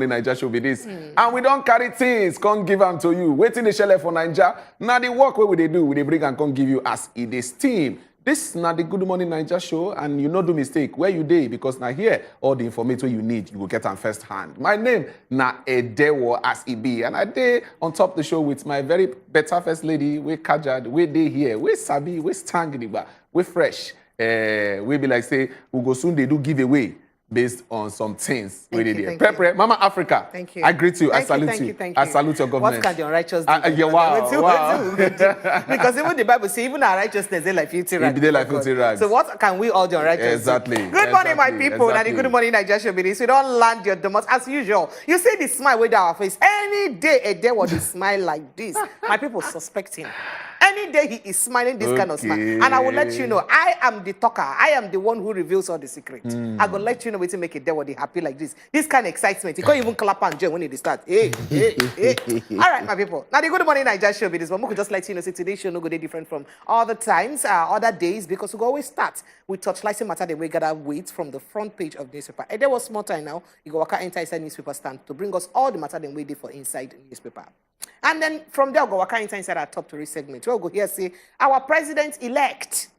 Naija show be this. And we don't carry things, can't give them to you. Waiting the shell for Naija. Now the work where they do, we they bring and can't give you as it is team. This is not the Good Morning Naija show, and you no do mistake where you dey, because now here all the information you need, you will get on first hand. My name na Edewo as it be, and I dey on top the show with my very better first lady, we kajad, we dey here, we sabi, we stangidiba, we fresh. We be like say, we go soon they do giveaway based on some things. Prepare, Mama Africa. Thank you. I greet you. I salute you. I salute your government. What can the unrighteous do? Yeah, wow. Because even the Bible says, even our righteousness, they like 50 rags. They like 50 rags. So what can we all do unrighteous Exactly. do? Good morning, my people. Exactly. Good morning, Nigeria show be this. We don't land your domot as usual. You see the smile with our face. Any day, a day what he smile like this. My people suspecting. Any day he is smiling this kind of smile. And I will let you know, I am the talker. I am the one who reveals all the secrets. I will let you know to make a day what they happy like this. This kind of excitement. You can't even clap and join when it starts. Hey. All right, my people. Now the Good Morning Naija show be this, but we could just let you know, say today's show no go different from other times, other days, because we always start with touchlighting matter the way gather weight from the front page of the newspaper. And there was small time now, you go enter inside newspaper stand to bring us all the matter the way they for inside newspaper. And then from there, we'll go inside our top story segment. We'll go here say, our president-elect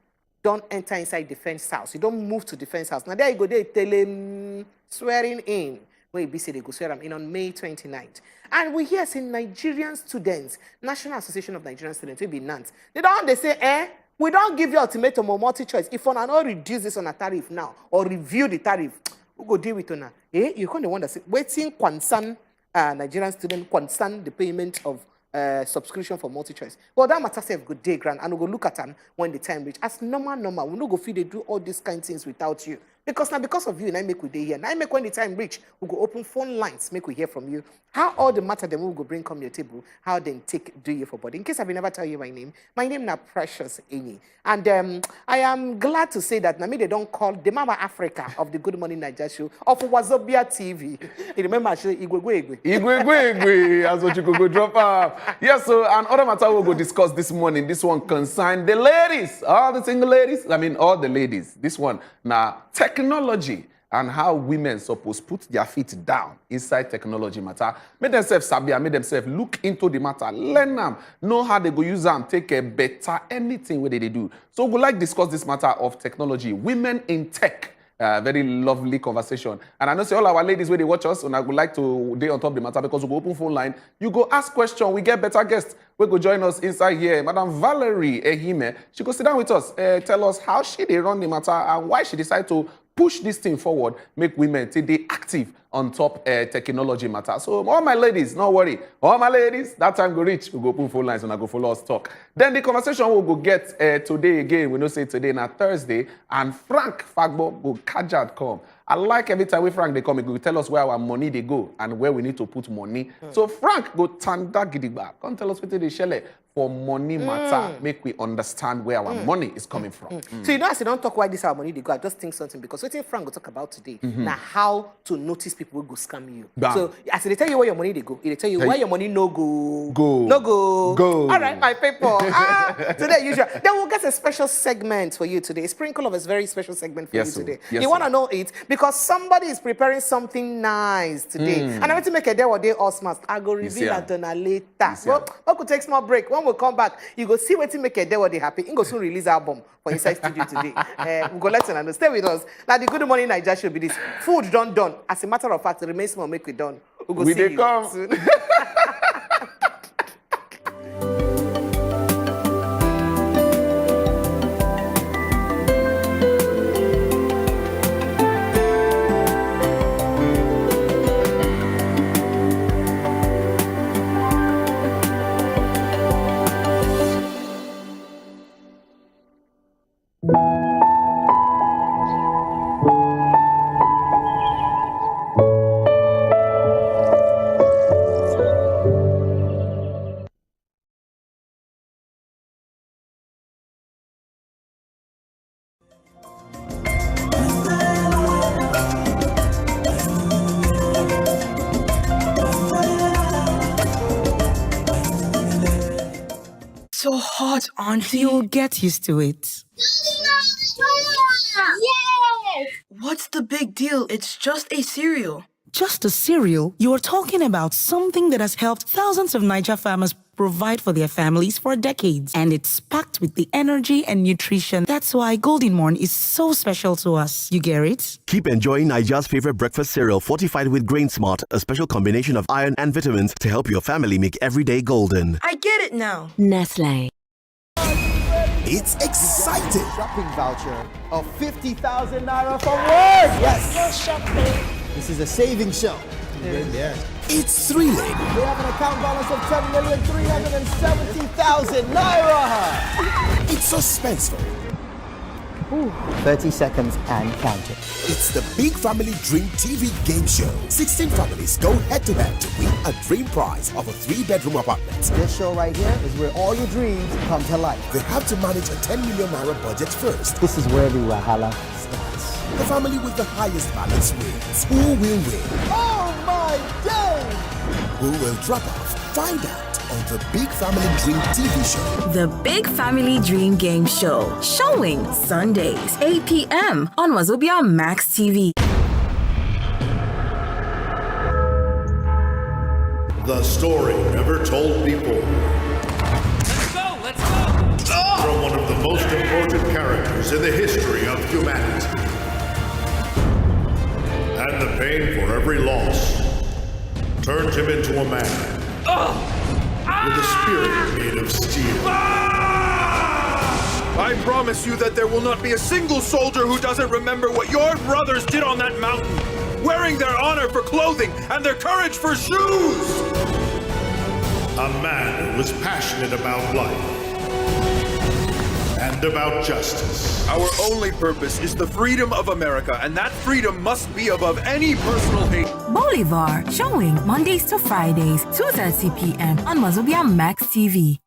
don't enter inside defense house. You don't move to defense house. Now there you go, they tell him swearing in. Where you say they go swear him in on May 29th. And we hear say Nigerian students, National Association of Nigerian Students, will be NANS. They say, we don't give you ultimatum or multi-choice. If you not reduce this on a tariff now or review the tariff, we go deal with it now. You can't wonder, waiting concern Nigerian student concern the payment of subscription for multi-choice. Well, that matter say good day, grant, and we go look at them when the time reach. As normal, we no go feel they do all these kind of things without you. Because now, because of you, and I make we day here. Now I make when the time reach, we go open phone lines, make we hear from you. How all the matter them we go bring come your table, how they do you for body. In case I will never tell you my name now Precious Eni. And I am glad to say that now they don't call the Mama Africa of the Good Morning Naija show of Wazobia TV. You remember actually Igwe, as what you could go drop off. Yes, so and other matter we'll go discuss this morning. This one concerned the ladies, all the single ladies. I mean all the ladies. This one now technology and how women supposed put their feet down inside technology matter. Make themselves sabia, make themselves look into the matter, learn them, know how they go use them, take a better anything where they do. So we like discuss this matter of technology, women in tech. Very lovely conversation. And I know say all our ladies where they watch us, and I would like to day on top of the matter because we go open phone line. You go ask question, we get better guests. We go join us inside here. Madam Valerie Ehime, she go sit down with us, tell us how she they run the matter and why she decided to push this thing forward, make women till they active on top technology matter. So all my ladies, no worry. All my ladies, that time go reach, we go put phone lines and I go follow us talk. Then the conversation we'll go get today again. We know say today na Thursday, and Frank Fagbo go kajad come. I like every time we Frank they come, he go tell us where our money they go and where we need to put money. So Frank go tanda gidigba. Come tell us what they share for money matter, make we understand where our money is coming from. So you know, as I don't talk why this our money they go, I just think something because what Frank will talk about today now how to notice people who go scam you. Bam. So as they tell you where your money they go, they tell you where your money no go. No go. All right, my people. Today usual. Then we'll get a special segment for you today. A sprinkle of a very special segment for you today. Yes, you want to know it because somebody is preparing something nice today. And I want to make a day or day all smart. I go reveal that on a later. Well, I could take small break. When we come back, you go see what to make a day or day happy. You go soon release album for Inside Studio today. We go let you know. Stay with us. Now the Good Morning Naija should be this. Food done. As a matter of fact, it remains small, make it done. We go see you come soon. So hot, auntie. You'll get used to it. Yes! What's the big deal? It's just a cereal. just a cereal, you are talking about something that has helped thousands of Niger farmers provide for their families for decades. And it's packed with the energy and nutrition. That's why Golden Morn is so special to us. You get it? Keep enjoying Nigeria's favorite breakfast cereal fortified with Grain Smart, a special combination of iron and vitamins to help your family make every day golden. I get it now. Nestle. It's exciting. Shopping voucher of 50,000 naira from work. Yes. This is a saving show. Yeah. It's thrilling. We have an account balance of 10,370,000 naira. It's suspenseful. 30 seconds and counting. It's the Big Family Dream TV game show. 16 families go head-to-head to win a dream prize of a 3-bedroom apartment. This show right here is where all your dreams come to life. They have to manage a 10 million naira budget first. This is where the Wahala starts. The family with the highest balance wins. Who will win? Oh my day! Who will drop off? Find out on the Big Family Dream TV show. The Big Family Dream Game Show. Showing Sundays, 8 p.m. on wazobiamax TV. The story never told before. Let's go! From one of the most important characters in the history of humanity. And the pain for every loss turned him into a man. With a spirit made of steel. I promise you that there will not be a single soldier who doesn't remember what your brothers did on that mountain, wearing their honor for clothing and their courage for shoes. A man who was passionate about life and about justice. Our only purpose is the freedom of America, and that freedom must be above any personal hate. Bolivar. Showing Mondays to Fridays, 2:30 p.m. on wazobiamax TV.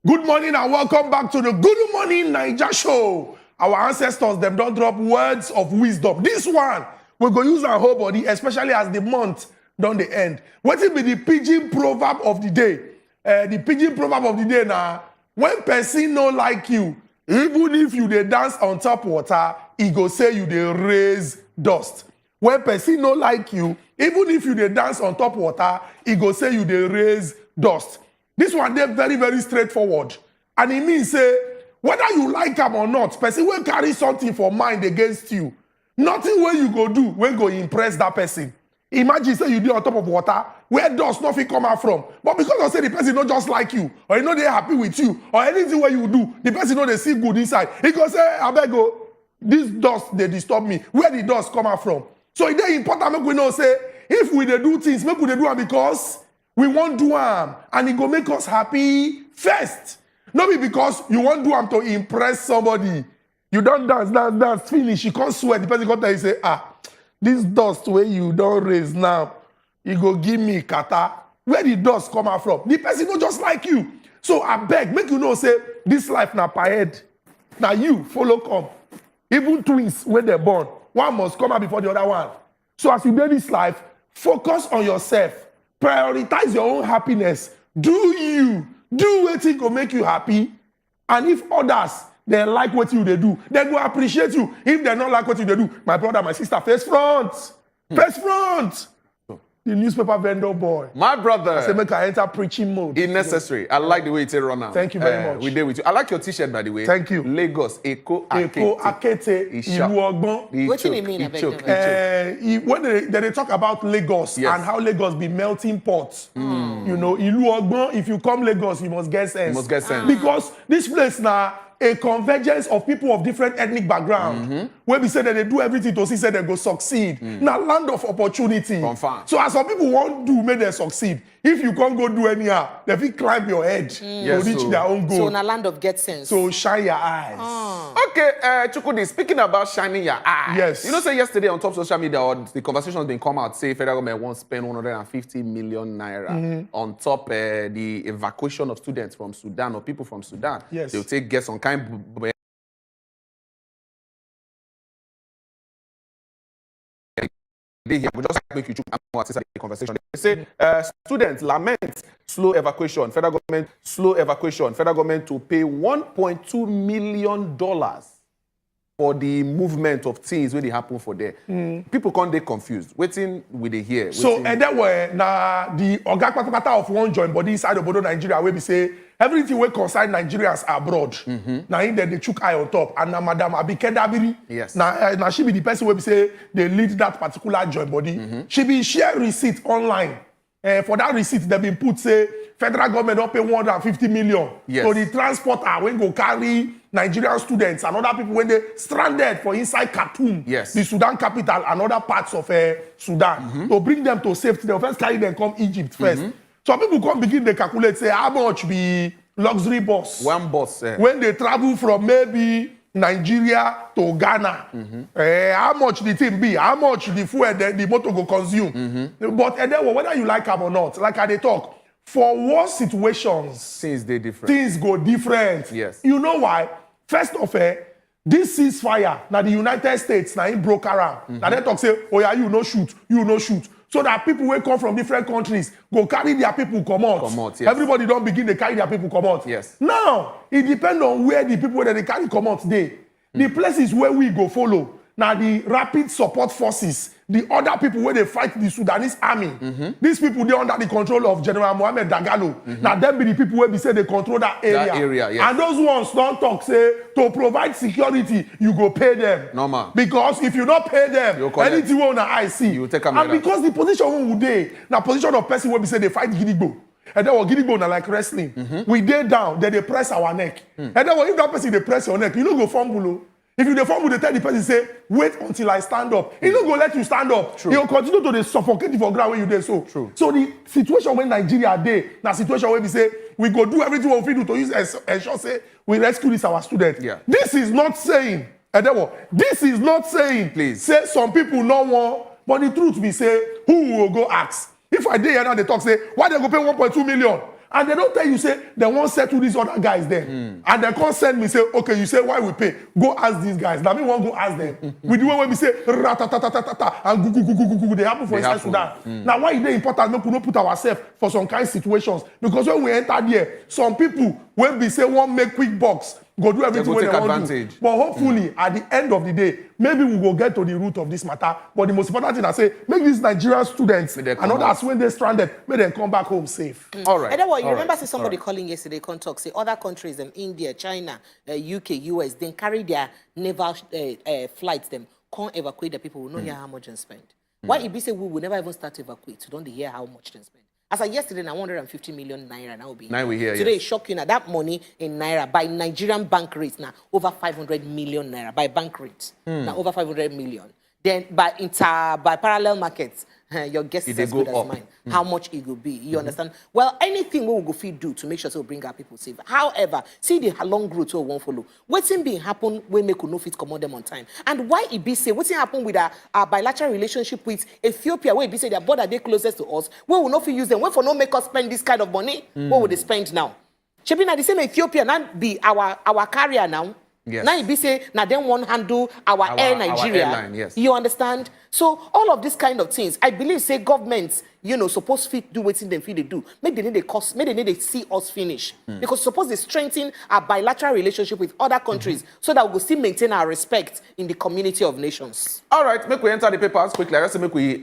Good morning and welcome back to the Good Morning Naija show. Our ancestors, them don't drop words of wisdom. This one, we're going to use our whole body, especially as the month done the end. What will be the pidgin proverb of the day? The pidgin proverb of the day now, when person no like you, even if you dey dance on top water, he go say you dey raise dust. When person no like you, even if you dey dance on top water, he go say you dey raise dust. This one dey very, very straightforward. And it means say, whether you like am or not, person will carry something for mind against you. Nothing wey you go do wey go impress that person. Imagine say you dey on top of water where dust no fit come out from. But because of say the person no just like you, or he no dey happy with you, or anything wey you do, the person no dey see good inside. He go say, abeg o, this dust dey disturb me. Where the dust come out from? So e dey important make we know say, if we dey do things, make we dey do am because we wan do am, and e go make us happy first. No be because you wan do am to impress somebody. You don dance, finish, you can't sweat. The person come tell you say, this dust wey you don raise now, e go give me kata. Where the dust come out from? The person no just like you. So abeg, make you know say, this life na per head. Na you follow come. Even twins when they're born, one must come out before the other one. So as you dey this life, focus on yourself. Prioritize your own happiness. Do you. Do wetin go make you happy. And if others, they like what you they do, they go appreciate you. If they don't like what you they do, my brother, my sister, face front. Face front. The newspaper vendor boy. My brother. I say make I enter preaching mode. It's necessary. I like the way it's run now. Thank you very much. We did with you. I like your t-shirt, by the way. Thank you. Lagos, Eko Akete, Ìlú Ọgbọ́n. What do you mean, abeg? When they talk about Lagos, Yes. and how Lagos be melting pot, you know, Ìlú Ọgbọ́n, if you come Lagos, you must get sense. You must get sense. Because this place now, a convergence of people of different ethnic background. Where we say that they do everything to see say they go succeed. Now land of opportunity. Confirm. So as some people want to make them succeed, if you can't go do anyhow, they will climb your edge to reach their own goal. So in a land of get sense. So shine your eyes. Okay, Chukudi, speaking about shining your eyes. Yes. You know, say yesterday on top social media, or the conversation has been come out, say federal government won't spend 150 million naira on top the evacuation of students from Sudan or people from Sudan. Yes. They'll take get some kind we just make you the conversation. They say students lament slow evacuation, federal government slow evacuation, federal government to pay $1.2 million for the movement of things when they happen for there. People can't get confused. Waiting with the hear. So and that way now the Oga Patapata of one joint body inside of Nigeria where we say everything we concern Nigerians abroad. Now in there they chook eye on top. And now Madam Abike Dabiri. Yes. Now she be the person where we say they lead that particular joint body. She be share receipt online. For that receipt, they been put say federal government don't pay 150 million. Yes. So the transporter when go carry Nigerian students and other people when they stranded for inside Khartoum, yes, the Sudan capital and other parts of Sudan, to bring them to safety. They first carry them come Egypt first. So people come begin to calculate say how much be luxury bus. One bus. When they travel from maybe Nigeria to Ghana, how much the thing be, how much the fuel the motor go consume. But then whether you like them or not, like I they talk, for war situations, things they different. Things go different. Yes. You know why? First of all, this ceasefire, now the United States, now in broke around. Now they talk say, oh yeah, you no shoot, you no shoot. So that people will come from different countries, go carry their people come out. Yes. Everybody don't begin to carry their people come out. Yes. Now, it depends on where the people that they carry come out today. The places where we go follow. Now the rapid support forces, the other people where they fight the Sudanese army. These people, they under the control of General Mohammed Dagalo. Now them be the people where we say they control that area. Yes. And those ones don't talk, say, to provide security, you go pay them. Normal. Because if you not pay them, anything on the IC. You take and because the position we dey, now position of person where we say they fight Gidigbo. And then Gidigbo na like wrestling. We dey down, then they press our neck. And then if that person they press your neck, you don't go fumble. If you dey fumble, they tell the person say, wait until I stand up. He don't go let you stand up. He will continue to dey suffocate you for ground where you dey so. So the situation when Nigeria dey, na situation where we say we go do everything we fit do to use ensure say we rescue this our student. Yeah. This is not saying, this is not saying, please, say some people no want, but the truth be say, who will go ask? If I dey here now, they talk say, why they go pay 1.2 million? And they don't tell you, say, they won't settle these other guys there. And they can't send me, say, okay, you say, why we pay? Go ask these guys. Now, me won't go ask them. We do it when we say, ratatatatata, and go, they happen for inside Sudan. Now, why is it important? We could not put ourselves for some kind of situations. Because when we enter there, some people, when we say, won't make quick bucks, go do everything when they want to. But hopefully, at the end of the day, maybe we will get to the root of this matter. But the most important thing I say, make these Nigerian students and others when they're stranded, make them come back home safe. All right. And then what, you remember somebody calling yesterday, talk, say other countries, India, China, UK, US, then carry their naval flights, them can't evacuate the people. We don't hear how much they spend. Why if we say we will never even start to evacuate, we don't hear how much they spend. As of yesterday, now 150 million naira now will be. Now we hear. Today, shocking now that money in naira by Nigerian bank rates now over 500 million naira by bank rates. Now over 500 million. Then by parallel markets, your guess is as good as mine. How much it will be, you understand? Well, anything we will go feed do to make sure to bring our people safe. However, see the long route we won't follow. What's being happen when we could no fit command them on time? And why it be say what's happen with our bilateral relationship with Ethiopia? Where it be say their border they closest to us, we will not use them. Where for no make us spend this kind of money? What would they spend now? Shebina, the same Ethiopia now be our carrier now. Yes. Now it be say now then one handle our Air Nigeria. Our airline, yes. You understand? So all of these kind of things, I believe say governments, supposed to do what them feel they do. Maybe they need the cost, maybe they need to see us finish. Because suppose they strengthen our bilateral relationship with other countries so that we will still maintain our respect in the community of nations. All right, make we enter the papers quickly. Let's make we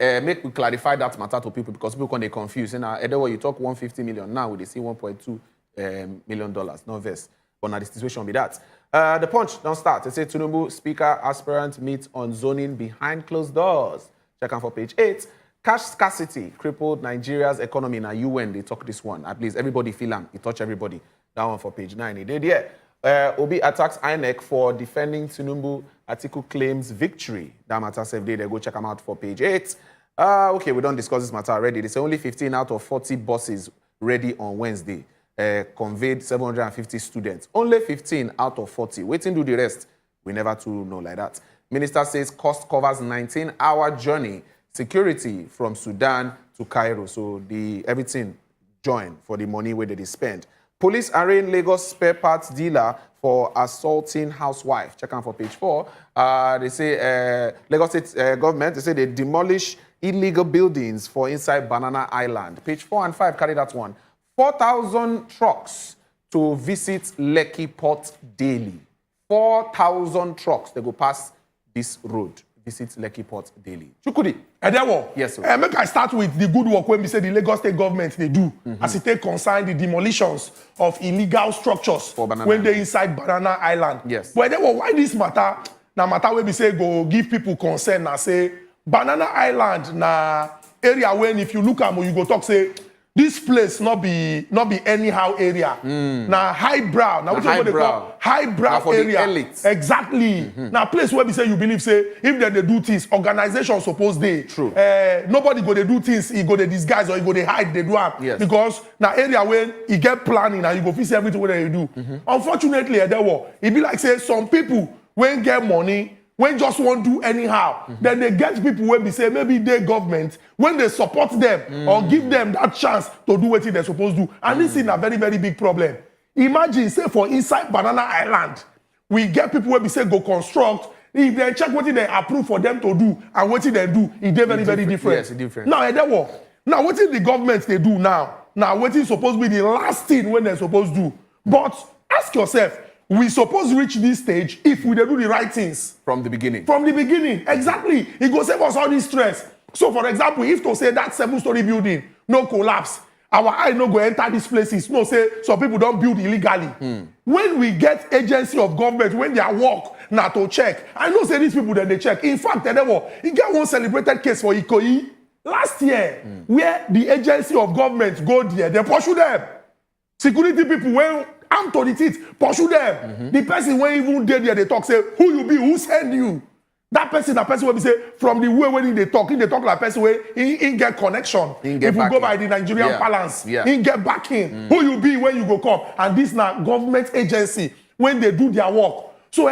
clarify that matter to people because people can get confused. And either way you talk 150 million now, they see 1.2 million dollars. No verse. But now the situation be that. The Punch don't start. They say Tinubu speaker aspirant meet on zoning behind closed doors. Check out for page 8. Cash scarcity crippled Nigeria's economy. Now UN they talk this one. At least everybody feel them. It touch everybody. That one for page 9. He did yeah. Obi attacks INEC for defending Tinubu. Atiku claims victory. That matter said they go check them out for page 8. Okay, we don't discuss this matter already. They say only 15 out of 40 buses ready on Wednesday. Conveyed 750 students. Only 15 out of 40. Waiting to do the rest. We never to know like that. Minister says cost covers 19-hour journey. Security from Sudan to Cairo. So everything join for the money where they spend. Police arraign Lagos spare parts dealer for assaulting housewife. Check out for page 4. They say Lagos State government, they say they demolish illegal buildings for inside Banana Island. Page 4 and 5 carry that one. 4,000 trucks to visit Lekki Port daily. 4,000 trucks, they go past this road. Visit Lekki Port daily. Chukudi. Edewo. Yes, sir. Make I start with the good work when we say the Lagos State government they do. As it take concern the demolitions of illegal structures when they inside Banana Island. Yes. But Edewo, why this matter? Now matter when we say go give people concern and say Banana Island na area when if you look at you go talk say this place not be anyhow area. Now highbrow. Now what they call highbrow area. Exactly. Now place where we say you believe say if they do things, organization suppose they. True. Nobody go they do things, he go they disguise or he go they hide they do am. Yes. Because now area when you get planning and you go fix everything what you do. Unfortunately, it be like say some people when get money. When just won't do anyhow, then they get people when we say maybe they government, when they support them or give them that chance to do what they're supposed to do. And this is a very, very big problem. Imagine, say for inside Banana Island, we get people when we say go construct, if they check what they approve for them to do and what they do, it's very, very different. Yes, it's different. Now, what is the government they do now? Now, what is supposed to be the last thing when they're supposed to do? But ask yourself, we supposed to reach this stage if we do the right things. From the beginning. From the beginning, exactly. It goes save us all this stress. So, for example, if to say that 7-story building, no collapse, our eye no go enter these places. No, say some people don't build illegally. When we get agency of government, when they are work, now to check, I know say these people that they check. In fact, you get one celebrated case for Ikoyi last year, where the agency of government go there, they pursue them. Security people, when armed to the teeth, pursue them. The person when even there, they talk, say, who you be, who send you? That person will be say, from the way when they talk like person where he get connection. If you go by the Nigerian balance, he get backing. Who you be when you go come? And this now government agency, when they do their work. So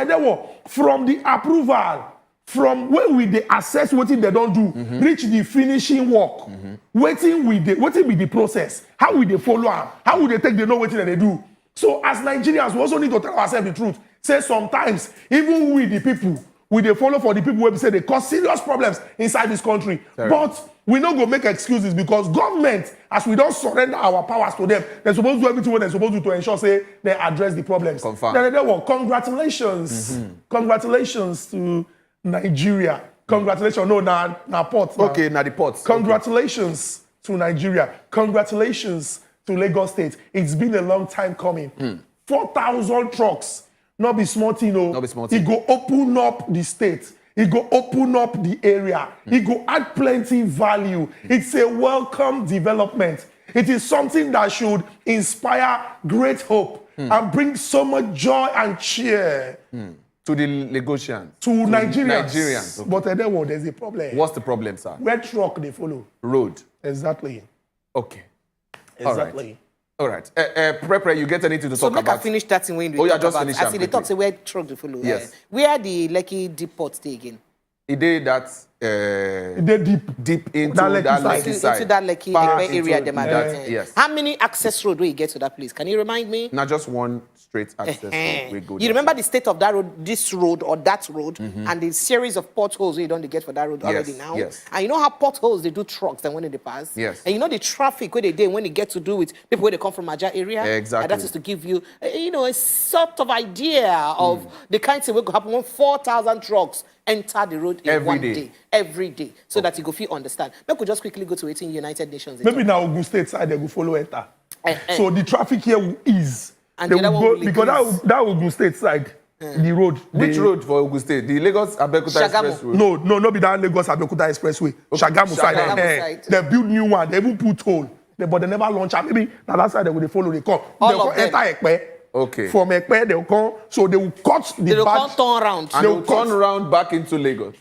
from the approval, from when they assess what they don't do, reach the finishing work, waiting with the process, how will they follow up? How will they take the know what they do? So as Nigerians, we also need to tell ourselves the truth. Say sometimes, even we the people, we they follow for the people where we say they cause serious problems inside this country. Sorry. But we not go make excuses because government, as we don't surrender our powers to them, they're supposed to do everything what they're supposed to ensure say they address the problems. Then congratulations. Congratulations to Nigeria. Congratulations. No, na port. Okay, na the port. Congratulations to Nigeria. Congratulations to Lagos State. It's been a long time coming. 4,000 trucks. Not be small thing, no. Not be small thing. It go open up the state. It go open up the area. It go add plenty value. It's a welcome development. It is something that should inspire great hope and bring so much joy and cheer. To the Lagosians. To Nigerians. Nigerians. Okay. But there's a problem. What's the problem, sir? Where truck they follow? Road. Exactly. Okay. Exactly. All right. Prepare, you get anything to talk about? So make I finish that thing when we talk about. I see the talk say where truck they follow. Yes. Where the Lekki depot stay again? It did that. They deep into that Lekki side. Into that Lekki area. Yes. How many access road will you get to that place? Can you remind me? Not just one straight access road. We go you remember the state of that road, this road or that road, and the series of potholes you don't get for that road already now? Yes. And you know how potholes they do trucks and when they pass? Yes. And you know the traffic where they do when they get to do with people where they come from Abuja area? Exactly. And that is to give you, a sort of idea of the kind of thing will happen when 4,000 trucks enter the road in one day. Every day. So that you go feel understand. Maybe we just quickly go to 18 United Nations. Maybe now Ogun State side they go follow enter. So the traffic here will ease. And they will go because that Ogun State side, the road. Which road for Ogun State? The Lagos Abeokuta Expressway? No, be that Lagos Abeokuta Expressway. Okay. Shagamu side. They build new one. They even put toll. But they never launch. Maybe that side they will follow. They come. They enter Ekpe. Okay. From Ekpe, they'll come. So they will cut the They will badge. come turn around. And they'll turn around back into Lagos.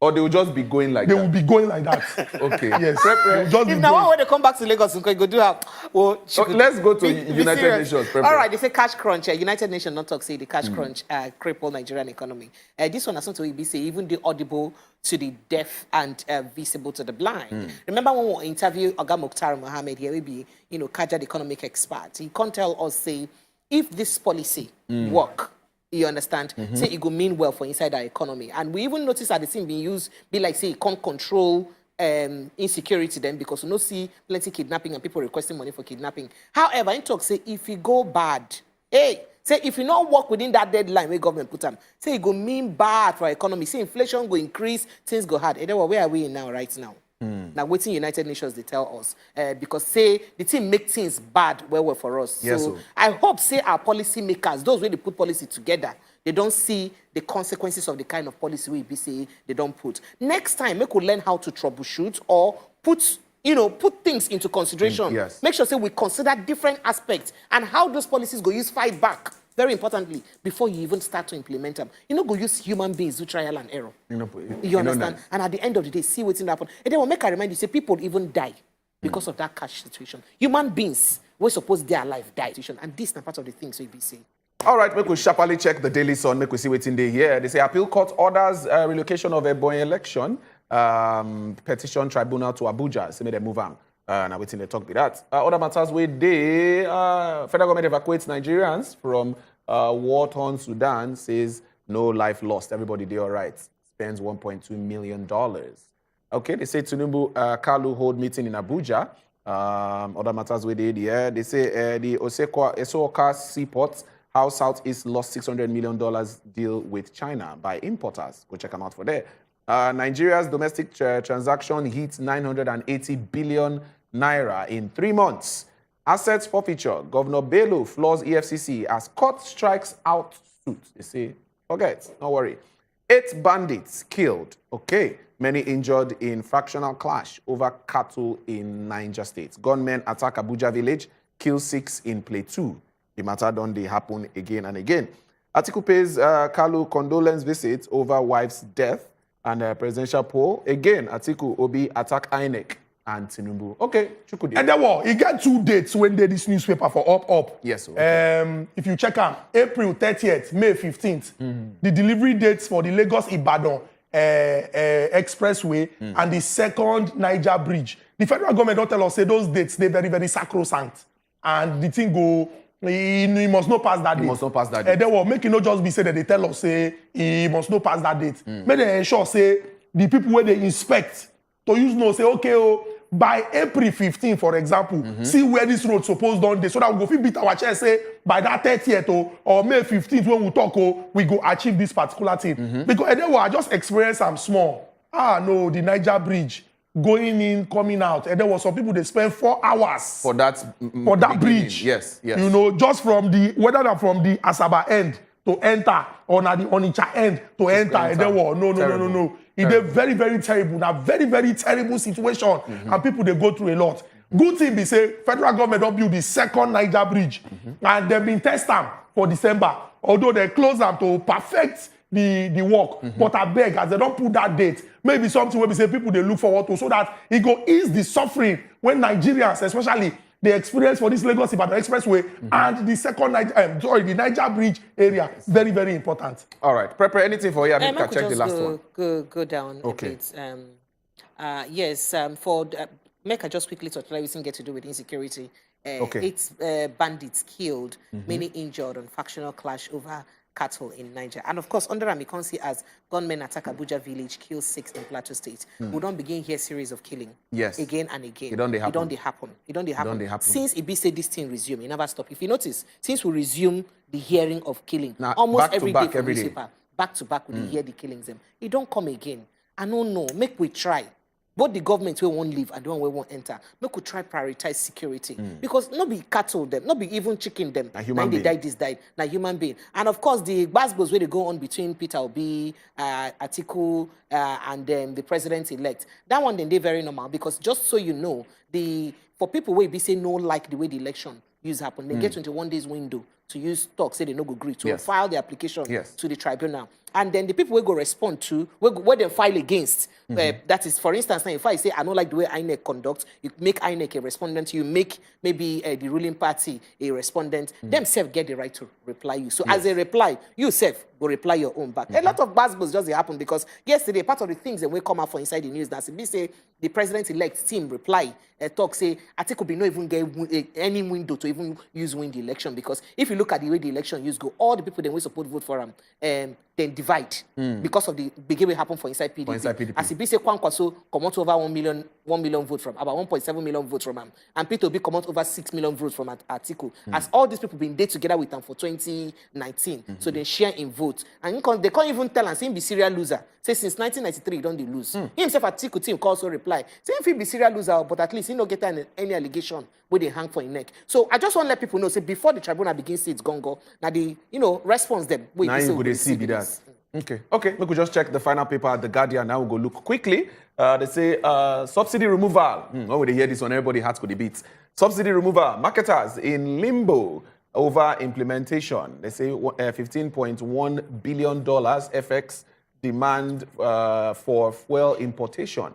Or they will just be going like They that. will be going like that. Okay. Yes. They will just be If now going. when they come back to Lagos, you go do have. Well, Let's go to United serious. Nations. All right, they say cash crunch. United Nations not talk say the cash crunch cripple Nigerian economy. This one has something we say even the audible to the deaf and visible to the blind. Remember when we interviewed Oga Mukhtar Mohammed here, maybe Kajad economic expert. He can't tell us say if this policy work. You understand? Say it go mean well for inside our economy. And we even notice that the thing being used, be like, say, it can't control insecurity then because we don't see plenty kidnapping and people requesting money for kidnapping. However, in talk, say, if you go bad, hey, say, if you not work within that deadline where government put them, say, it go mean bad for our economy. Say, inflation go increase, things go hard. Hey, where are we now, right now? Now, waiting United Nations, they tell us. Because, say, the thing make things bad well for us. Yes, so, I hope, say, our policy makers, those where they put policy together, they don't see the consequences of the kind of policy we be say they don't put. Next time, we could learn how to troubleshoot or put things into consideration. Yes. Make sure, say, we consider different aspects and how those policies go use fight back. Very importantly, before you even start to implement them, go use human beings do trial and error. You understand? And at the end of the day, see what's happen. And then we'll make a reminder, say people even die because of that cash situation. Human beings were supposed their life die. And this is part of the things we be saying. All right, make we sharply check the Daily Sun, make we see what's in there here. They say appeal court orders relocation of a boy election. Petition tribunal to Abuja. Say, may they move on. Now, waiting they talk with that. Other matters where they federal government evacuates Nigerians from war-torn Sudan. Says no life lost. Everybody they all right. Spends $1.2 million. Okay, they say Tinubu Kalu hold meeting in Abuja. Other matters where they say the Osoka Seaport how Southeast lost $600 million deal with China by importers. Go check them out for there. Nigeria's domestic transaction hit 980 billion naira in 3 months. Assets forfeiture. Governor Bello floors EFCC as court strikes out suit. They say, forget, don't worry. 8 bandits killed. Okay. Many injured in fractional clash over cattle in Niger State. Gunmen attack Abuja village, kill 6 in Plateau. The matter don't they happen again and again. Atiku pays Kalu condolence visit over wife's death. And presidential poll. Again, Atiku Obi attack INEC and Tinubu. Okay, Chukudi. And then he got 2 dates when they this newspaper for up. Yes. Okay. If you check out April 30th, May 15th, the delivery dates for the Lagos-Ibadan expressway and the second Niger bridge. The federal government don't tell us say those dates they very, very sacrosanct. And the thing go, he must not pass that date. He must not pass that date. And then make it not just be said that they tell us say he must not pass that date. Make they ensure say the people where they inspect to use no say okay by April 15, for example, see where this road supposed on day so that we go beat our chest say by that 30th or May 15th when we talk we go achieve this particular thing. Because and then I just experience some small. The Niger bridge. Going in, coming out, and there was some people they spend 4 hours for that bridge. Yes. Just from the whether they're from the Asaba end to enter or na the Onitsha end to enter. And there were no. It's a very, very terrible, now very, very terrible situation, and people they go through a lot. Good thing be say federal government don't build the second Niger bridge, and they've been test them for December. Although they close them to perfect the work, but I beg as they don't put that date. Maybe something where we say people they look forward to so that it go ease the suffering when Nigerians, especially the experience for this Lagos-Ibadan expressway and the second the Niger Bridge area, very, very important. All right, prepare anything for you. I mean, check the last one. Go down a bit. Yes, make I just quickly talk about everything get to do with insecurity. 8 bandits killed, many injured on factional clash over cattle in Niger. And of course, under Amikonsi as gunmen attack Abuja village, kill 6 in Plateau State. We don't begin here series of killing. Yes. Again and again. It don't happen. Since it be say this thing resume, it never stop. If you notice, since we resume the hearing of killing, now, almost every day from newspaper, back to back, we hear the killings them. It don't come again. I don't know. Make we try. Both the government we won't leave and the one we won't enter. Make we try prioritize security. Because not be cattle them, not be even chicken them. A human being. They died. Now human being. And of course the basbos where they go on between Peter Obi, Atiku, and the president-elect. That one then they very normal because just so you know, for people where be say no like the way the election use happen, they get 21 days window to use talk, say they no go agree, to Yes. file the application Yes. to the tribunal. And then the people will go respond to, where they file against. That is, for instance, now if I say, I don't like the way INEC conducts, you make INEC a respondent, you make maybe the ruling party a respondent, themselves get the right to reply you. So as a reply, you self will reply your own back. A lot of buzz just happen because yesterday, part of the things that will come out for inside the news, that's we say the president-elect team reply, talk say, I think could be no even get any window to even win the election, because if you look at the way the election use go, all the people that we support vote for them, then divide because of the beginning will happen for inside PDP. As it be say Kwankwaso come out over 1 million votes from, about 1.7 million votes from him, and Peter Obi come out over 6 million votes from Atiku. As all these people been there together with them for 2019, so they share in votes, and they can't even tell and say him be serial loser. Say since 1993 he don't they lose. He himself Atiku team also reply, say if he be serial loser, but at least he no get any allegation where they hang for his neck. So I just want to let people know, say before the tribunal begins its gongo, now the response them. Now you go see be that. Okay, we could just check the final paper at The Guardian. Now we'll go look quickly. They say subsidy removal. When would they hear this one? Everybody hearts could beat. Subsidy removal. Marketers in limbo over implementation. They say $15.1 billion FX demand for fuel importation.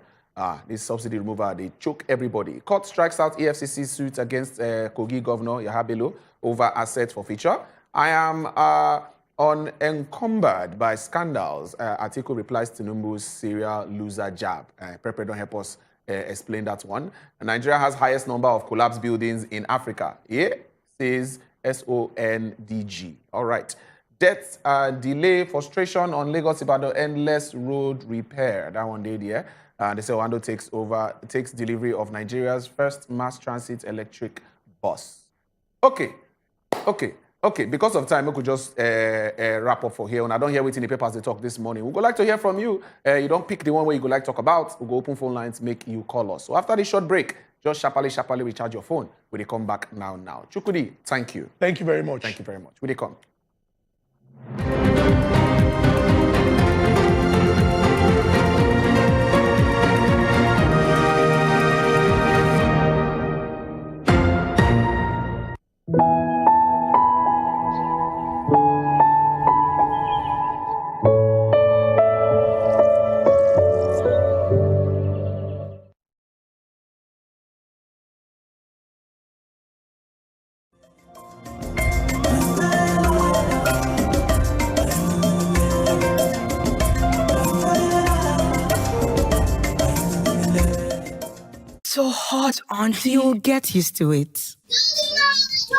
This subsidy removal, they choke everybody. Court strikes out EFCC suit against Kogi Governor Yahabelo over asset forfeiture. I am unencumbered by scandals. Atiku replies to Tinubu's serial loser jab. Pepe, don't help us explain that one. Nigeria has highest number of collapsed buildings in Africa. Yeah, says SONDG. All right. Death, delay, frustration on Lagos-Ibadan endless road repair. That one day there. They say Wando takes delivery of Nigeria's first mass transit electric bus. Okay. Because of time, we could just wrap up for here. And I don't hear what's in the papers they talk this morning. We would like to hear from you. You don't pick the one where you would like to talk about. We'll go open phone lines, make you call us. So after this short break, just sharply recharge your phone. Will they come back now? Chukudi, thank you. Thank you very much. Thank you very much. Will they come? So hot, auntie. You'll get used to it. Yes!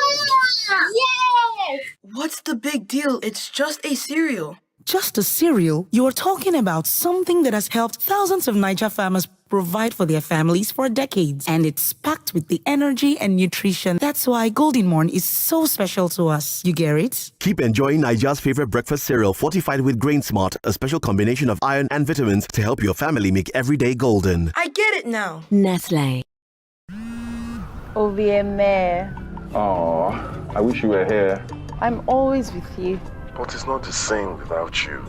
What's the big deal? It's just a cereal. Just a cereal? You're talking about something that has helped thousands of Niger farmers provide for their families for decades. And it's packed with the energy and nutrition. That's why Golden Morn is so special to us. You get it? Keep enjoying Nigeria's favorite breakfast cereal fortified with Grain Smart, a special combination of iron and vitamins to help your family make every day golden. I get it now. Nestle. Ovieme, Oh, I wish you were here. I'm always with you. But it's not the same without you.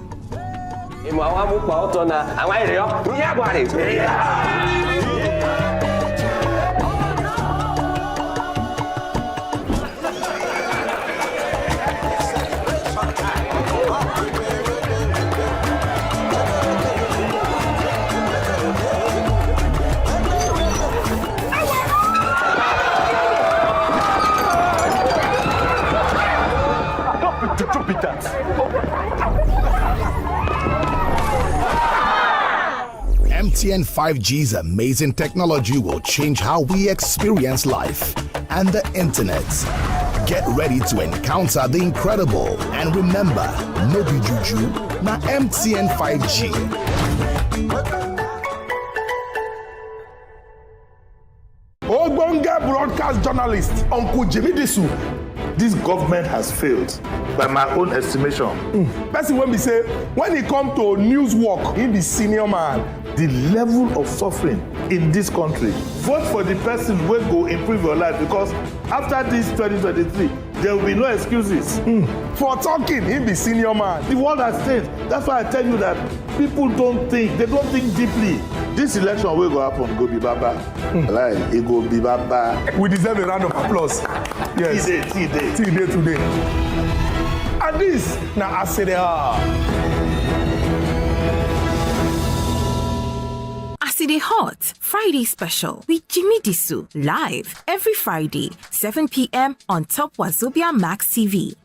Don't be that. MTN 5G's amazing technology will change how we experience life and the internet. Get ready to encounter the incredible. And remember, no be juju, na MTN 5G. Ogbonge broadcast journalist, Uncle Jimmy Disu. This government has failed, by my own estimation. Person when we say, when it come to news work, he be senior man. The level of suffering in this country. Vote for the person who will improve your life, because after this 2023, there will be no excuses. For talking, he be senior man. The world has changed. That's why I tell you that people don't think. They don't think deeply. This election will go happen, go be baba. Like, it go be baba. We deserve a round of applause. Yes. T-Day today. And this, now I say they are. Acid Hot Friday special with Jimmy Disu live every Friday 7 p.m. on top Wazobia Max TV.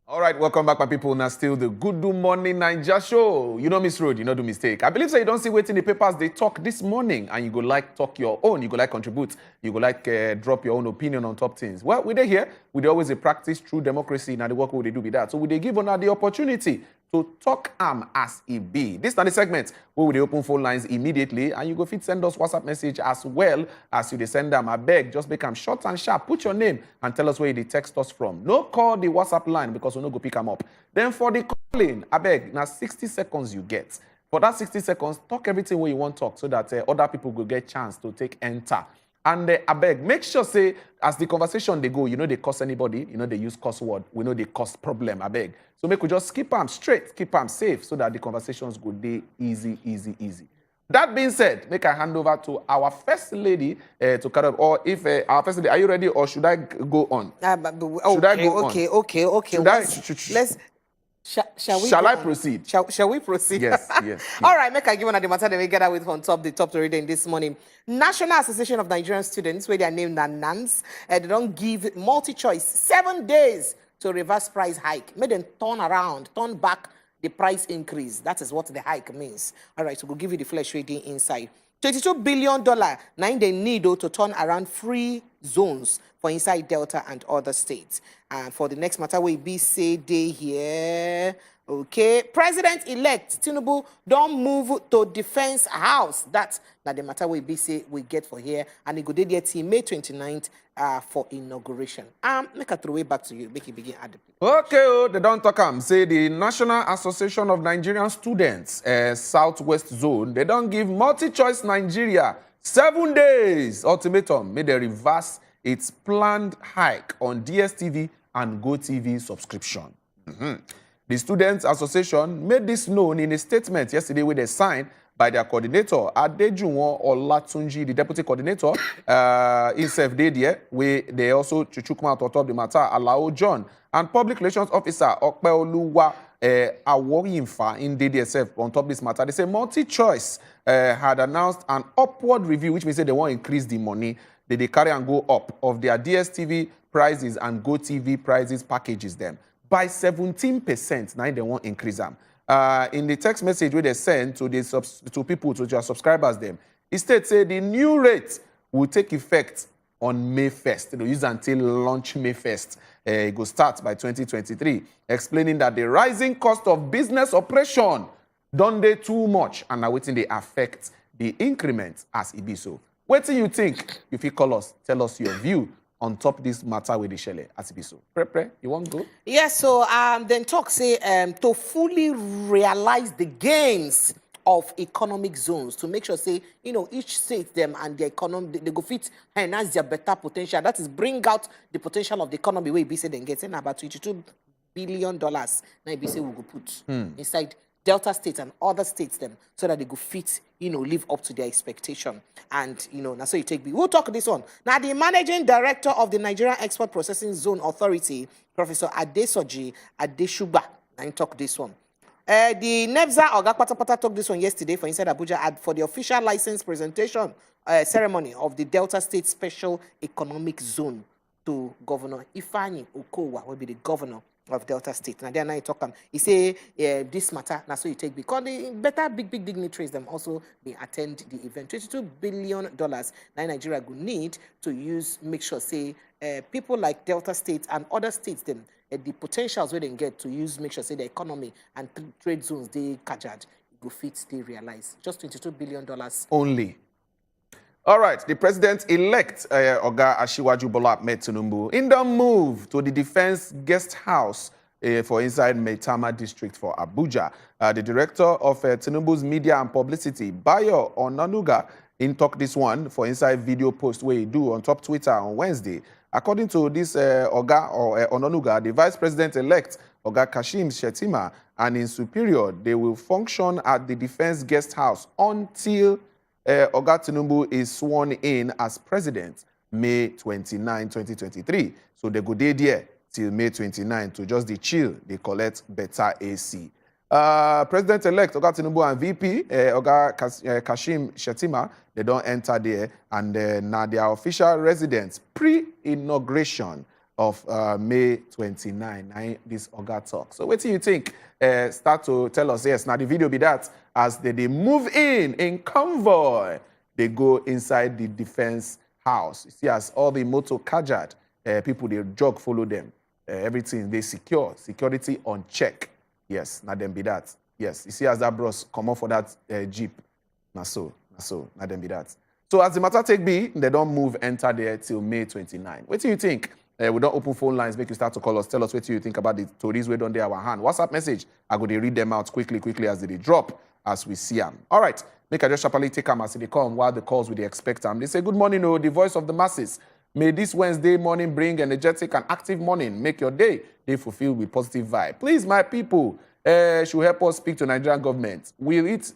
All right, welcome back, my people. Now, still the Good Morning Naija show. You know, Miss Road, you know, do mistake. I believe so. You don't see waiting the papers they talk this morning, and you go like talk your own. You go like contribute. You go like drop your own opinion on top things. Well, we dey here. We dey always practice true democracy. Now the work we dey do with that. So we dey give on the opportunity to talk as it be. This is the segment where we dey open phone lines immediately, and you go fit send us WhatsApp message as well as you dey send them. I beg, just make them short and sharp. Put your name and tell us where you text us from. No call the WhatsApp line because we no go pick them up. Then for the calling, I beg, now 60 seconds you get. For that 60 seconds, talk everything where you want to talk so that other people will get chance to take enter. And I beg, make sure say, as the conversation they go, you know they cost anybody, you know they use cuss word, we know they cause problem, I beg. So make we just keep them straight, keep them safe so that the conversations go day easy. That being said, make I hand over to our first lady to carry up. Or if our first lady, are you ready or should I go on? Should I go on? Okay. Shall I proceed? Shall we proceed? Yes. All right, make I give one of the matter that we gather with on top the top to reading this morning. National Association of Nigerian Students, where they are named NANS, they don't give multi-choice 7 days to reverse price hike. Make them turn back the price increase. That is what the hike means. All right, so we'll give you the flesh reading inside. $22 billion, now they need to turn around free zones for inside Delta and other states. And for the next matter, we be say day here. Okay, President-elect Tinubu don't move to Defense House. That's the matter we be say we get for here. And it go there till May 29th for inauguration. Make a throw it back to you. Make it begin at the Okay, they don't talk. Say the National Association of Nigerian Students, Southwest Zone, they don't give multi-choice Nigeria 7 days ultimatum. May they reverse its planned hike on DSTV and GoTV subscription. The Students Association made this known in a statement yesterday where they signed by their coordinator, Adejuwon Olatunji, the deputy coordinator, himself did here, where they also chuchukma to top the matter, Alao John, and public relations officer, Okpeoluwa Awoyinfa, in DDSF on top of this matter. They say multi-choice had announced an upward review, which means that they want to increase the money that they carry and go up of their DSTV prices and GoTV prices packages them by 17%. Now they want to increase them. In the text message where they send to their subscribers them, it states say the new rate will take effect on May 1st. They'll use until launch May 1st. It will start by 2023, explaining that the rising cost of business operation don't they too much and now waiting they affect the increment as it be so. What do you think? If you call us, tell us your view on top of this matter with the Shele as it be so. Pre, you want to go? Yes, so then talk say to fully realize the gains of economic zones, to make sure say, you know, each state them and the economy, they go fit enhance their better potential. That is bring out the potential of the economy where be say then getting about $22 billion. Now be say we go put inside Delta states and other states them so that they go fit, you know, live up to their expectation. And, you know, now so you take me. We'll talk this one. Now, the managing director of the Nigerian Export Processing Zone Authority, Professor Adesoji Adeshuba, and talk this one. The NEBSA Oga Patapata talked this one yesterday for inside Abuja for the official license presentation ceremony of the Delta State Special Economic Zone to Governor Ifeanyi Okowa, will be the governor of Delta State. Now, then I talk he say this matter, now so you take because the better big dignitaries them also they attend the event. $22 billion now Nigeria will need to use, make sure say people like Delta State and other states them the potentials where they get to use, make sure say the economy and trade zones they kajad go fit they realize just $22 billion only. All right, the president-elect, Oga Asiwaju Bola Ahmed Tinubu, in the move to the defense guest house for inside Maitama district for Abuja. The director of Tinubu's media and publicity, Bayo Onanuga, in talk this one for inside video post where he do on top Twitter on Wednesday. According to this Oga or Onanuga, the vice president-elect, Oga Kashim Shettima, and in superior, they will function at the defense guest house until Oga Tinubu is sworn in as president May 29, 2023. So they go there till May 29 to just the chill. They collect better AC. President-elect Oga Tinubu and VP Oga Kashim Shettima, they don't enter there, and now their official residence pre-inauguration of May 29. This Oga talk. So what do you think? Start to tell us. Yes, now the video be that as they move in convoy, they go inside the defense house. You see, as all the motor kajad people, they jog follow them. Everything they security on check. Yes, now them be that. Yes, you see as that bros come up for that jeep. Now them be that. So as the matter take be, they don't move enter there till May 29. What do you think? We don't open phone lines, make you start to call us. Tell us what you think about the stories we don't there our hand. WhatsApp message, I go to read them out quickly as they drop, as we see them. All right, make I just sharply take them as they come while the calls with the expect them. They say, good morning, the voice of the masses. May this Wednesday morning bring energetic and active morning. Make your day fulfilled with positive vibe. Please, my people, should help us speak to Nigerian government. Will it,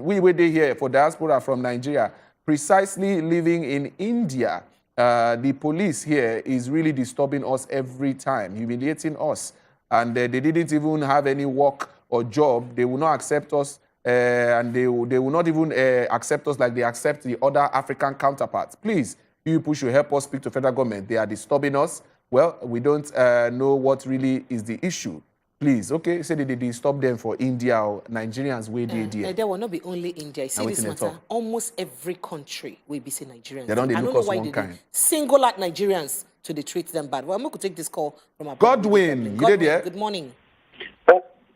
we were here for diaspora from Nigeria, precisely living in India. The police here is really disturbing us every time, humiliating us. And they didn't even have any work or job. They will not accept us, and they will not even accept us like they accept the other African counterparts. Please, you people should help us speak to federal government. They are disturbing us. Well, we don't know what really is the issue. Please, okay, say they disturb them for India or Nigerians where they there. There will not be only India. You see this matter, almost every country will be saying Nigerians. They don't I look don't us know why one kind. Single out Nigerians to they treat them bad. Well, I'm going to take this call from our Godwin, you there? Good morning.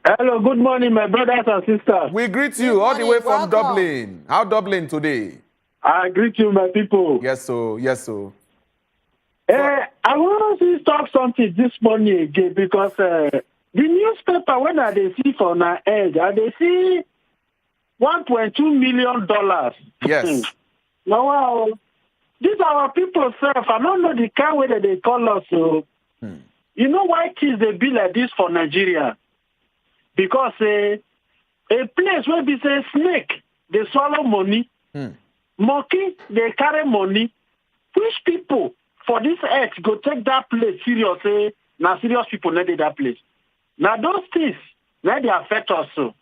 Hello, good morning, my brothers and sisters. We greet you all the way from Dublin. How Dublin today? I greet you, my people. Yes, so. I want to talk something this morning again because the newspaper, when they see for my edge, they see $1.2 million. Yes. Now, wow, these are our people, sir. I don't know the kind way that they call us. So, you know why things they be like this for Nigeria? Because a place where they say snake, they swallow money. Monkey, they carry money. Which people for this earth go take that place seriously? Now, serious people need that place. Now, those things, now they affect us. So,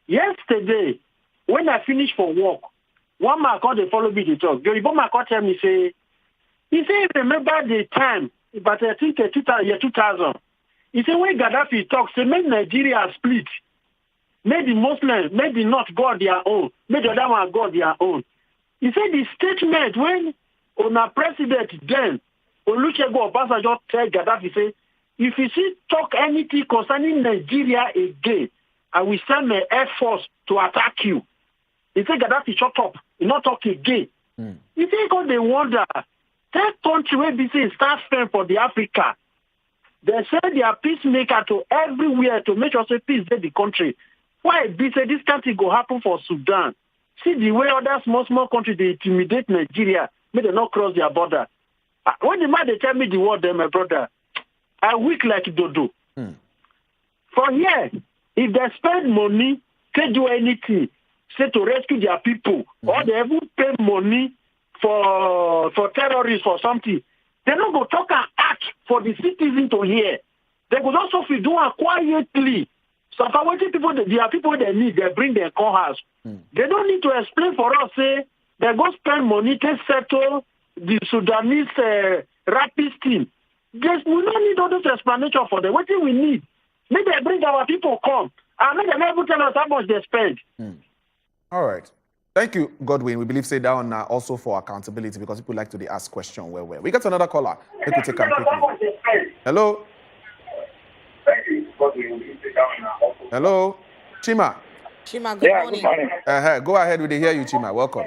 yesterday, when I finished for work, one man called, they follow me to talk. The Yoruba man called me, he said, remember the time, but I think year 2000. He said, when Gaddafi talks, say, make Nigeria split. Make the Muslims, make the North go their own. Make the other one go their own. He said the statement when on our president then, Olusegun Obasanjo tell Gaddafi, say, if you see talk anything concerning Nigeria again, I will send my air force to attack you. He said Gaddafi shut up, he not talk again. You think all they wonder, that country where be say start spend for the Africa, they say they are peacemaker to everywhere to make sure say peace in the country. Why be say this country go happen for Sudan? See the way other small countries they intimidate Nigeria, make them not cross their border. When the man they tell me the word, then my brother, I weak like dodo. For here, if they spend money, they do anything, say to rescue their people, or they even pay money for terrorists or something, they don't go talk and act for the citizen to hear. They could also do it quietly. So for what people, there are people they need, they bring their cars. They don't need to explain for us, say, they go spend money to settle the Sudanese rapist team. We don't need all this explanation for them. What do we need? Maybe they bring our people come. And maybe they never tell us how much they spend. All right. Thank you, Godwin. We believe say that one also for accountability because people like to ask questions where. We got another caller. We could take him quickly. Hello? Thank you, Godwin. Hello? Chima? Chima, good morning. Go ahead. We hear you, Chima. Welcome.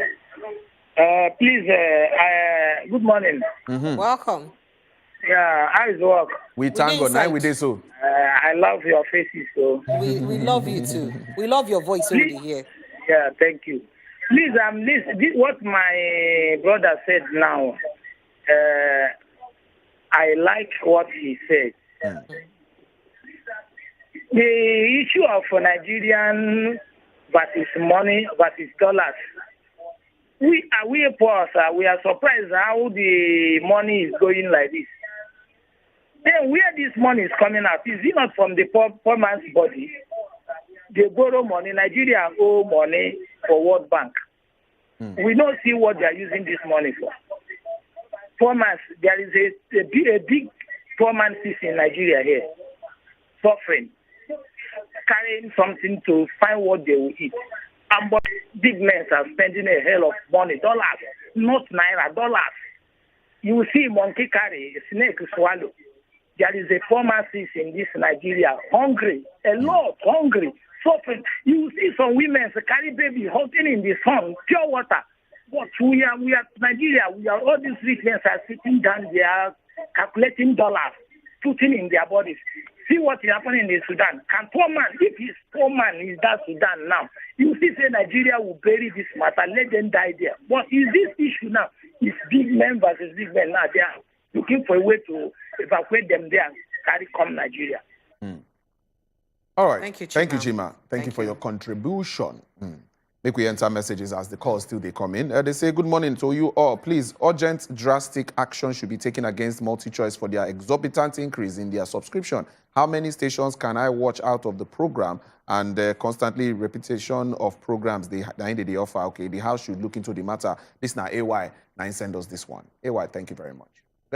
Please, good morning. Welcome. Yeah, how is work? We thank God. Now we did so. I love your faces, so. We love you too. We love your voice over here. Yeah, thank you. Please, this what my brother said now. I like what he said. The issue of Nigerian versus money versus dollars. We poor, sir. We are surprised how the money is going like this. Then where this money is coming out? Is it not from the poor man's body? They borrow money. Nigeria owe money for World Bank. We don't see what they are using this money for. Poor man, there is a big poor man in Nigeria here, suffering, carrying something to find what they will eat. And but big men are spending a hell of money, dollars, not naira, dollars. You will see monkey carry, a snake swallow. There is a poor man in this Nigeria, hungry, a lot, hungry, suffering. You will see some women carry baby holding in the sun, pure water. But we are Nigeria. All these rich men are sitting down there, calculating dollars, putting in their bodies. See what is happening in Sudan. Can poor man, if his poor man is that Sudan now, you see say Nigeria will bury this matter, let them die there. But is this issue now? Is big men versus big men now? They are looking for a way to evacuate them there, carry come Nigeria. All right. Thank you, Chima. Thank you, Chima. Thank you for your contribution. Make we enter messages as the calls still they come in. They say, good morning to you all. Please, urgent, drastic action should be taken against MultiChoice for their exorbitant increase in their subscription. How many stations can I watch out of the program? And constantly repetition of programs they offer. Okay, the House should look into the matter. This now AY, 9 send us this one. AY, thank you very much.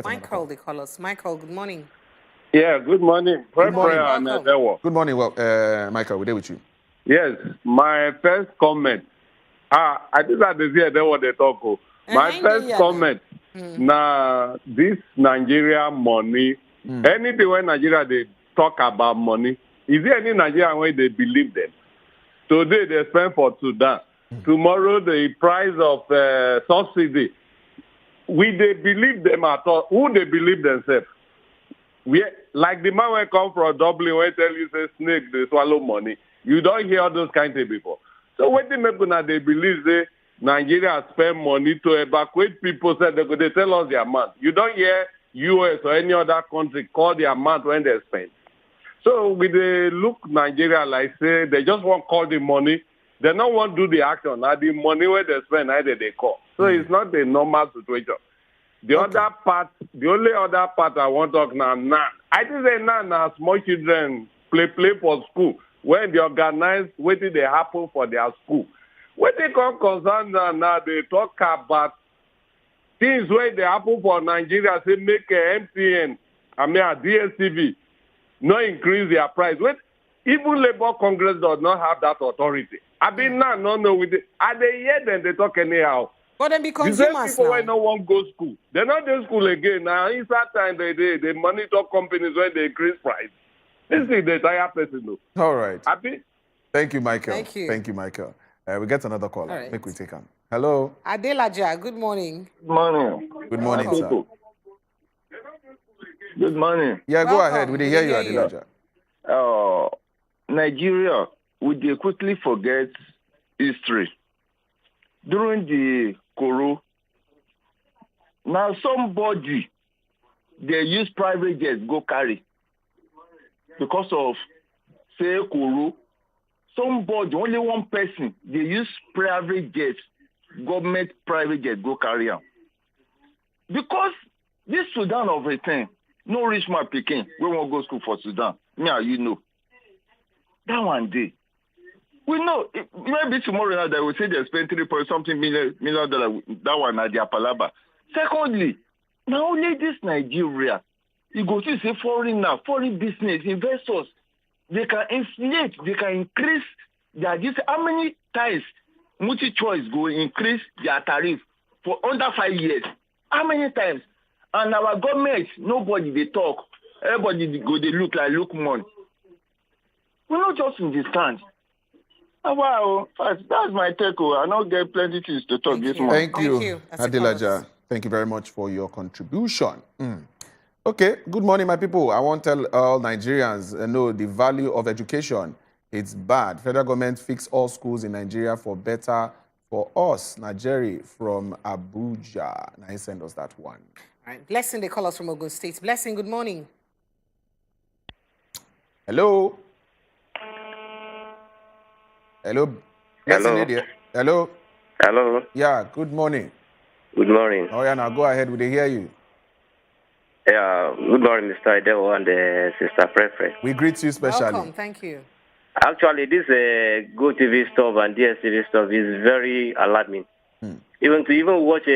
Michael, they call us. Michael, good morning. Yeah, good morning. Good morning. Good morning. Well, Michael, we're there with you. Yes, my first comment. I think that is here what they talk about. My first comment. Now, this Nigeria money, anything when Nigeria they talk about money, is there any Nigerian way they believe them? Today they spend for Sudan. Tomorrow the price of subsidy. We they believe them at all? Who they believe themselves? Like the man when come from Dublin when tell you say snake they swallow money. You don't hear those kind of things before. So what they make now they believe they Nigeria spend money to evacuate people. Say they tell us the amount. You don't hear US or any other country call the amount when they spend. So with the look Nigeria like say they just want to call the money. They don't want to do the action. Now the money where they spend either they call. So it's not a normal situation. The other part, the only other part I want to talk now. I think say now small children play for school. When they organize, what did they happen for their school? When they come concern now, they talk about things where they happen for Nigeria, say make a MTN, a DSTV, not increase their price. Even Labour Congress does not have that authority. I mean, no, with it. Are they here then they talk anyhow? But then be consumers people now. when no one go school. They're not in school again. Now, inside time, they monitor companies when they increase price. This is the entire person, though. All right. Happy? Thank you, Michael. Thank you. Thank you, Michael. We get another call. All right. Make we take on. Hello. Adelaja, good morning. Good morning. Good morning, sir. Good morning. Yeah, go ahead. We didn't hear you, Adelaja. Nigeria, we dey quickly forget history. During the Koro, now somebody, they use private jets go carry. Because of, say, Koro, somebody, only one person, they use private jets, government private jet go carry am. Because this Sudan of a thing, no rich man picking, we won't go school for Sudan. Me and you know. That one day. We know, maybe tomorrow now they will say they spend $3 million. That one at their palaba. Secondly, now only this Nigeria, you go to say foreign business, investors, they can inflate, they can increase their how many times MultiChoice go increase their tariff for under 5 years? How many times? And our government, nobody they talk. Everybody go they look like look money. We not just understand. Wow, that's my take. I don't get plenty things to talk this morning. Thank you, Adilaja. Thank you very much for your contribution. Okay, good morning, my people. I want to tell all Nigerians know the value of education. It's bad. Federal government fix all schools in Nigeria for better for us. Nigeria from Abuja. Now send us that one. All right. Blessing, they call us from Ogun State. Blessing, good morning. Hello. Hello. Blessing, Lydia. Hello. Hello. Yeah, good morning. Good morning. Oh, yeah, now go ahead. We hear you. Yeah, good morning, Mr. Idewo and Sister Preference. We greet you specially. Welcome, thank you. Actually, this Go TV stuff and DSTV stuff is very alarming. Even watch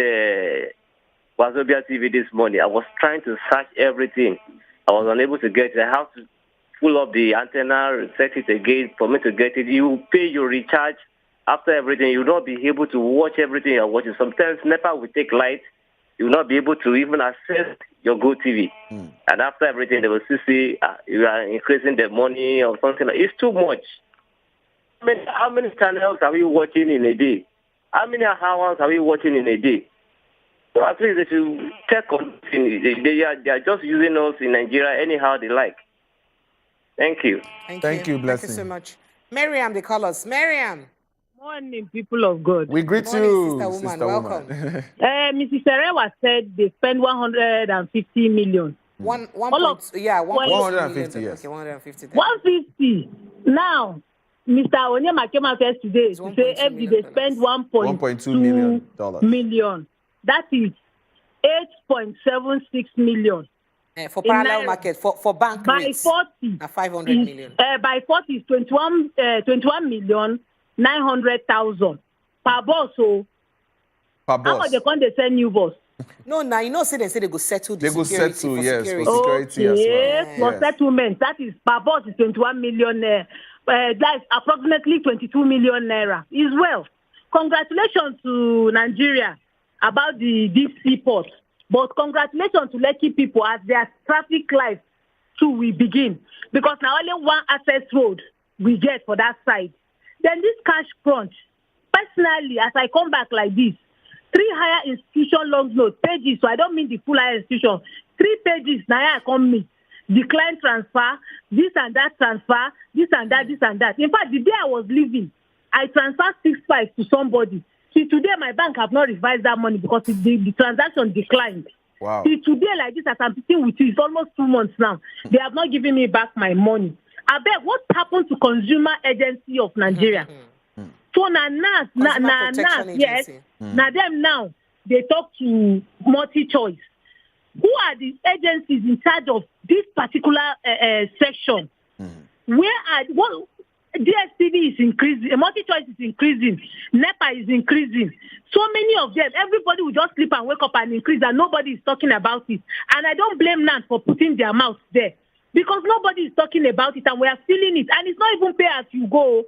Wazobia TV this morning, I was trying to search everything. I was unable to get it. I have to pull up the antenna, set it again for me to get it. You pay your recharge after everything. You will not be able to watch everything you're watching. Sometimes NEPA will take light. You will not be able to even access your Go TV. And after everything, they will still see you are increasing the money or something. It's too much. How many channels are we watching in a day? How many hours are we watching in a day? So at least they should check on they are just using us in Nigeria anyhow they like. Thank you. Thank you, Blessing. Thank you so much. Miriam, they call us. Miriam. Morning, people of God. We greet you, Sister Woman. Woman. Mrs. Serewa said they spend 150 million. 150, yes. Okay, 150. Now, Mr. Onyeama came out yesterday to say FD they spend $1.2 million. That is 8.76 million. For parallel market, for bank rates. By 40. 500 million. By 40 is 21,900,000 per bus. So, per bus. How much they send new bus? No, now you know, say they go settle the security. They go settle, yes, security. for security as well. For settlement. That is per bus is 21 million. That's approximately 22 million naira. Is well. Congratulations to Nigeria about the deep sea port. But congratulations to Lekki people as their traffic lights too will begin. Because now only one access road we get for that side. Then this cash crunch. Personally, as I come back like this, 3 higher institution long note pages, so I don't mean the full higher institution, 3 pages, now I come meet. Decline transfer, this and that transfer, this and that, this and that. In fact, the day I was leaving, I transferred 6.5 to somebody. See, today my bank have not revised that money because the transaction declined. Wow. See, today like this, as I'm sitting with you, it's almost 2 months now. They have not given me back my money. I beg, what happened to Consumer Agency of Nigeria? So now, yes, now them now, they talk to multi-choice. Who are the agencies in charge of this particular section? DSTV is increasing, multi-choice is increasing, NEPA is increasing. So many of them, everybody will just sleep and wake up and increase, and nobody is talking about it. And I don't blame NAN for putting their mouth there, because nobody is talking about it, and we are feeling it. And it's not even pay as you go.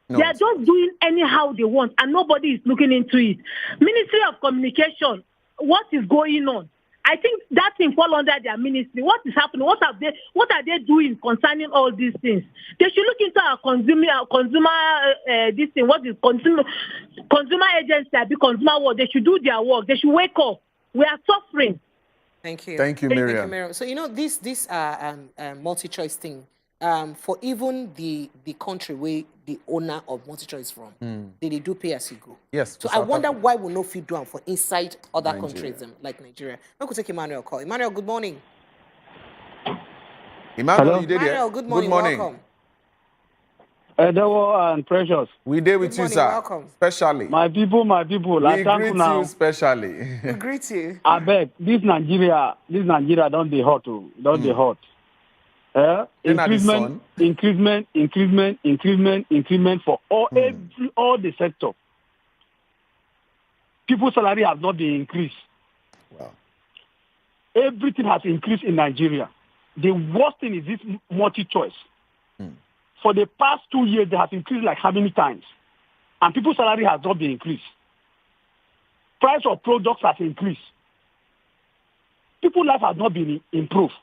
No. They are just doing anyhow they want, and nobody is looking into it. Ministry of Communication, what is going on? I think that thing fall under their ministry. What is happening? What are they doing concerning all these things? They should look into our consumer this thing. What is consumer agency? Be consumer work. They should do their work. They should wake up. We are suffering. Thank you. Thank you, Miriam. Thank you, Miriam. So you know this multi-choice thing. For even the country where the owner of multi-choice from, they do pay as you go. Yes. So I wonder why we no fit do them for inside other countries like Nigeria. We could take Emmanuel call. Emmanuel, good morning. Emmanuel, you did Emmanuel, good morning. Welcome. Edewo and Precious. We did with you, sir. Welcome. Especially. My people. We greet you specially. We greet you. I beg, this Nigeria don't be hot. Don't be hot. Increment for all the sector. People's salary has not been increased. Wow. Everything has increased in Nigeria. The worst thing is this multi-choice. For the past 2 years, they have increased like how many times? And people's salary has not been increased. Price of products has increased. People's life has not been improved.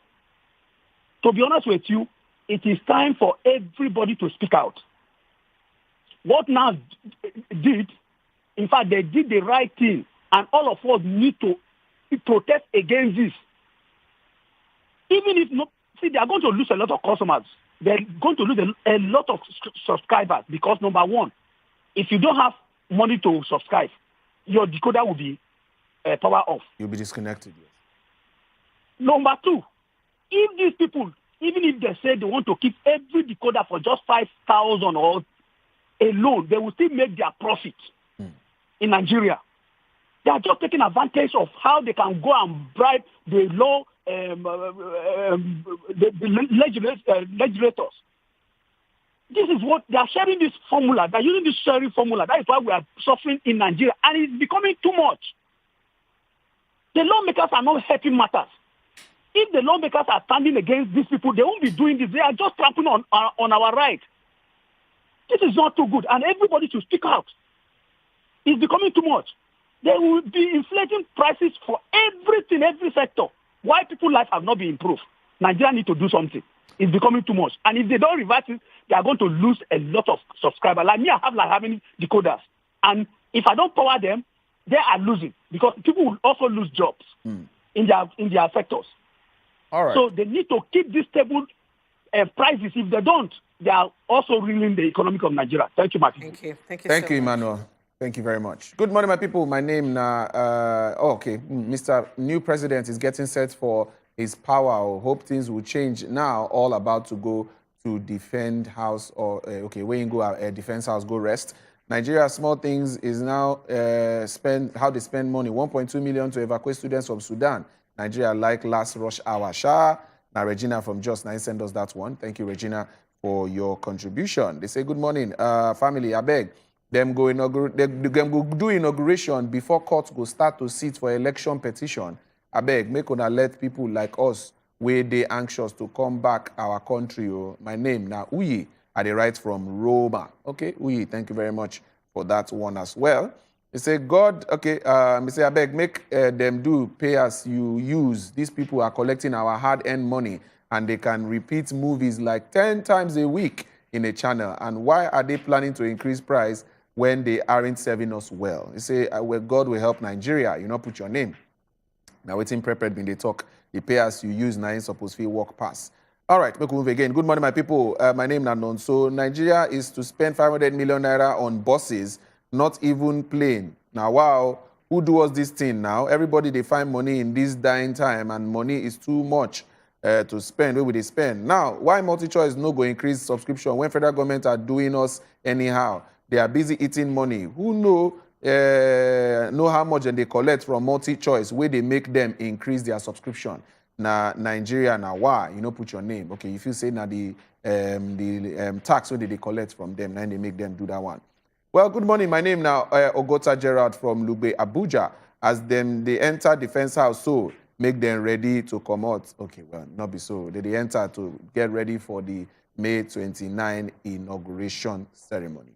To be honest with you, it is time for everybody to speak out. what now did, in fact, they did the right thing, and all of us need to protest against this. Even if no, see, they are going to lose a lot of customers. They're going to lose a lot of subscribers because, number one, if you don't have money to subscribe, your decoder will be power off. You'll be disconnected. Yes. Number two, if these people, even if they say they want to keep every decoder for just 5,000 or alone, they will still make their profit in Nigeria. They are just taking advantage of how they can go and bribe the law, legislators. This is what they are sharing this formula. They are using this sharing formula. That is why we are suffering in Nigeria, and it's becoming too much. The lawmakers are not helping matters. If the lawmakers are standing against these people, they won't be doing this. They are just trampling on our right. This is not too good, and everybody should speak out. It's becoming too much. They will be inflating prices for everything, every sector. Why people's lives have not been improved? Nigeria need to do something. It's becoming too much. And if they don't reverse it, they are going to lose a lot of subscribers. Like me, I have like how many decoders? And if I don't power them, they are losing because people will also lose jobs in their sectors. All right. So they need to keep these stable prices. If they don't, they are also ruining the economy of Nigeria. Thank you, Martin. Thank you. Thank you, Emmanuel. Thank you very much. Good morning, my people. My name now, Mr. New President is getting set for his power. I hope things will change now. All about to go to defend house or, where you go, defense house, go rest. Nigeria, small things is now how they spend money. 1.2 million to evacuate students from Sudan. Nigeria like last rush hour. Now, Regina from Just now send us that one. Thank you, Regina, for your contribution. They say, good morning, family, I beg. Them go do inauguration before courts go start to sit for election petition. I beg, make una let people like us where they anxious to come back our country. Oh. My name now Uyi. I write from Roma. Okay, Uyi, thank you very much for that one as well. They say, God, okay, me say, I beg, make them do pay as you use. These people are collecting our hard-earned money and they can repeat movies like 10 times a week in a channel. And why are they planning to increase price when they aren't serving us well? You say, well, God will help Nigeria. You not put your name. Now, waiting prepared when they talk. The pay as you use, now ain't supposed to walk pass. All right, make we move again. Good morning, my people. My name is Nanon. So Nigeria is to spend 500 million naira on buses, not even plane. Now, wow, who do us this thing now? Everybody, they find money in this dying time, and money is too much to spend. Where will they spend? Now, why MultiChoice no go increase subscription when federal government are doing us anyhow? They are busy eating money. Who know how much they collect from MultiChoice where they make them increase their subscription? Now Nigeria, now why? You know, put your name. Okay, if you say now the tax where they collect from them, then they make them do that one. Well, good morning. My name now Ogota Gerard from Lugbe, Abuja. As they enter defense house, so make them ready to come out. Okay, well, not be so. They enter to get ready for the May 29 inauguration ceremony.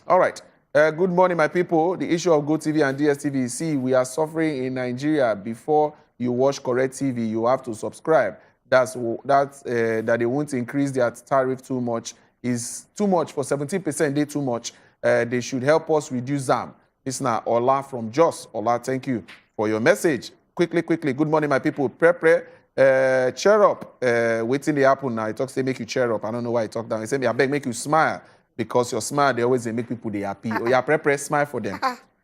All right. Good morning, my people. The issue of GoTV and DSTV. See, we are suffering in Nigeria. Before you watch correct TV, you have to subscribe. That they won't increase their tariff too much. Is too much for 17%. They too much. They should help us reduce them. This now Ola from Jos. Ola, thank you for your message. Quickly. Good morning, my people. Cheer up. Waiting the happen now. It talks, they make you cheer up. I don't know why I talk down. He said, I beg, make you smile. Because your smile, they always make people they happy. Oh, yeah, smile for them.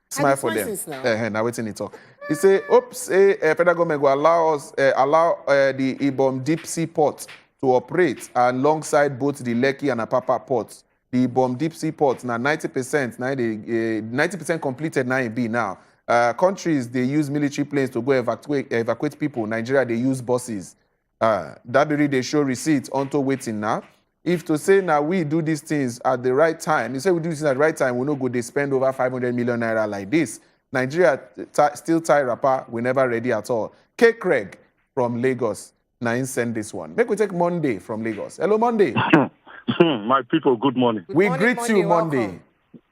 Smile for them. Now waiting it talk. He say, oops, federal government will allow the Ibom deep sea port to operate alongside both the Lekki and Apapa ports. The Ibom deep sea port now 90%, 90% completed now in B now. Countries they use military planes to go evacuate people. Nigeria they use buses. That really they show receipts onto waiting now. If to say now we do these things at the right time, you say we do this at the right time, we no go they spend over 500 million naira like this. Nigeria still tie rapper, we never ready at all. K. Craig from Lagos, now send this one. Make we take Monday from Lagos. Hello, Monday. My people, good morning. We greet you, Monday.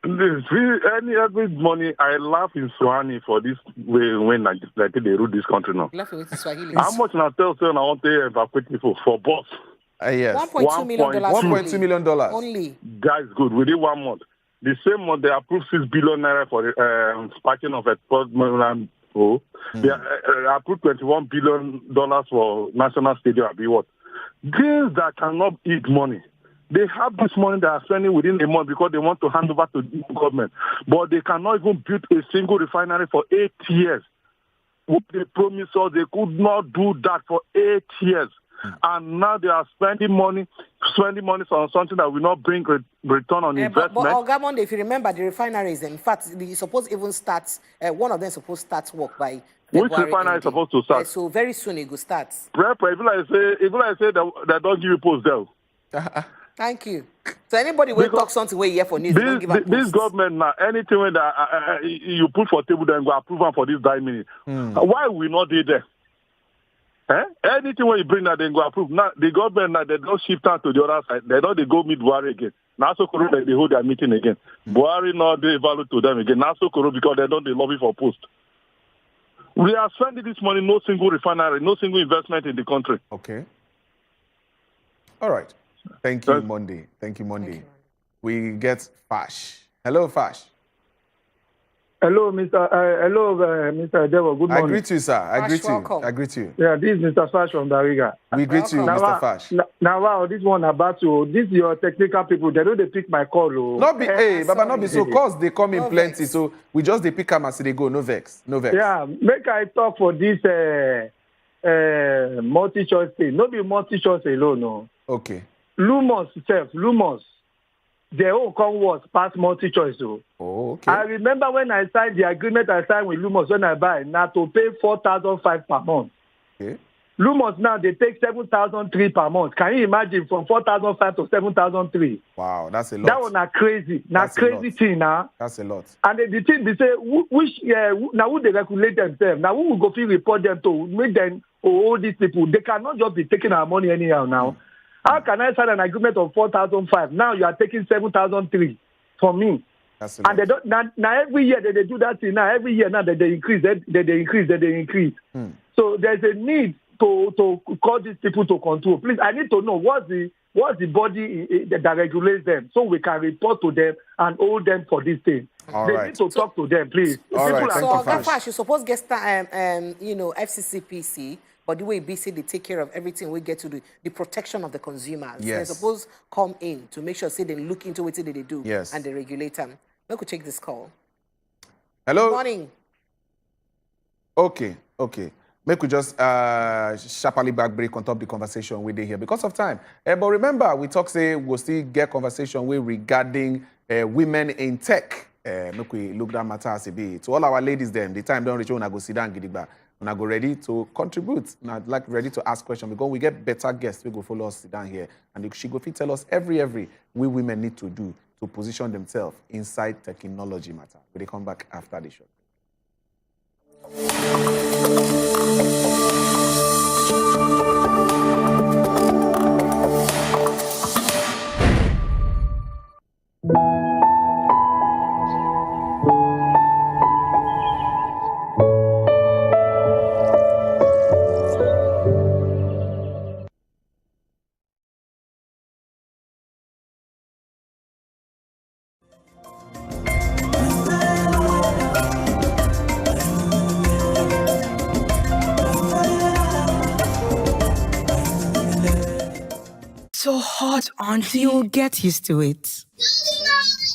Every morning, I laugh in Swahili for this way when like they rule this country now. How much now tell I want to evacuate people for bus? Yes. $1.2 million. $1.2 million. Only. Guys, good. Within 1 month. The same month, they approved 6 billion naira for the sparking of a third mainland. They approved $21 billion for National Stadium. Things that cannot eat money. They have this money they are spending within a month because they want to hand over to the government. But they cannot even build a single refinery for 8 years. What they promised us, they could not do that for 8 years. And now they are spending money on something that will not bring return on investment. But Ogamon, if you remember, the refineries, in fact, they supposed even start, one of them supposed to start work by February. Which refinery is supposed to start? So very soon it will start. If I say that don't give you post there. Thank you. So anybody will talk something where you hear for news, don't give up this government now, anything that you put for table, then go approve them for this 9 minutes. Why we not do that? Anything when you bring that, then go approve. Now the government now they don't shift out to the other side. They don't go meet Buhari again. Now so they hold their meeting again. Buhari now they value to them again. Now so because they don't lobby for post. We are spending this money, no single refinery, no single investment in the country. Okay. All right. Thank you, Monday. Thank you, Monday. We get Fash. Hello, Fash. Hello, Mr. Devo. Good morning. I greet you, sir. I greet you. Welcome. I greet you. Yeah, this is Mr. Fash from Bariga. We greet you, Mr. Fash. Now, wow, this one about you. This your technical people. They don't pick my call. Not be, hey, Baba, not be so. Cause they come in plenty, so we just they pick them as they go. No vex, no vex. Yeah, make I talk for this multi-choice thing. Not be multi-choice alone, no. Okay. Lumos. Their own convoys pass multi-choice. Oh, okay. I remember when I signed the agreement I signed with Lumos when I buy, now to pay 4,500 per month. Okay. Lumos now, they take 7,300 per month. Can you imagine from 4,500 to 7,300? Wow, that's a lot. That one are crazy. Now crazy thing now. That's a lot. And the thing they say, now who they regulate themselves? Now who will go feel report them to make them all these people? They cannot just be taking our money anyhow now. How can I sign an agreement of 4,500? Now you are taking 7,300 from me. That's a lot. And they don't now every year they do that thing. Now every year now that they increase, they increase. So there's a need to call these people to control. Please, I need to know what's the body that regulates them, so we can report to them and hold them for this thing. They need to talk to them, please. All right, so Fash, you supposed to get FCCPC. But the way BC, they take care of everything, we get to the protection of the consumers. Yes. They're supposed to come in to make sure, say, they look into what they do yes. and they regulate them. We could take this call. Hello? Good morning. Okay. Make we just sharply back break on top of the conversation we did here because of time. But remember, we talk, say, we'll still get conversation regarding women in tech. Make we look that matter as a bit. To all our ladies, them, the time don't reach when I go sit down, gidigba. When I go ready to contribute, now like ready to ask questions because we get better guests. We go follow us sit down here, and she go fit tell us every we women need to do to position themselves inside technology matter. Will they come back after the show? So hot, auntie. You'll get used to it. Yes!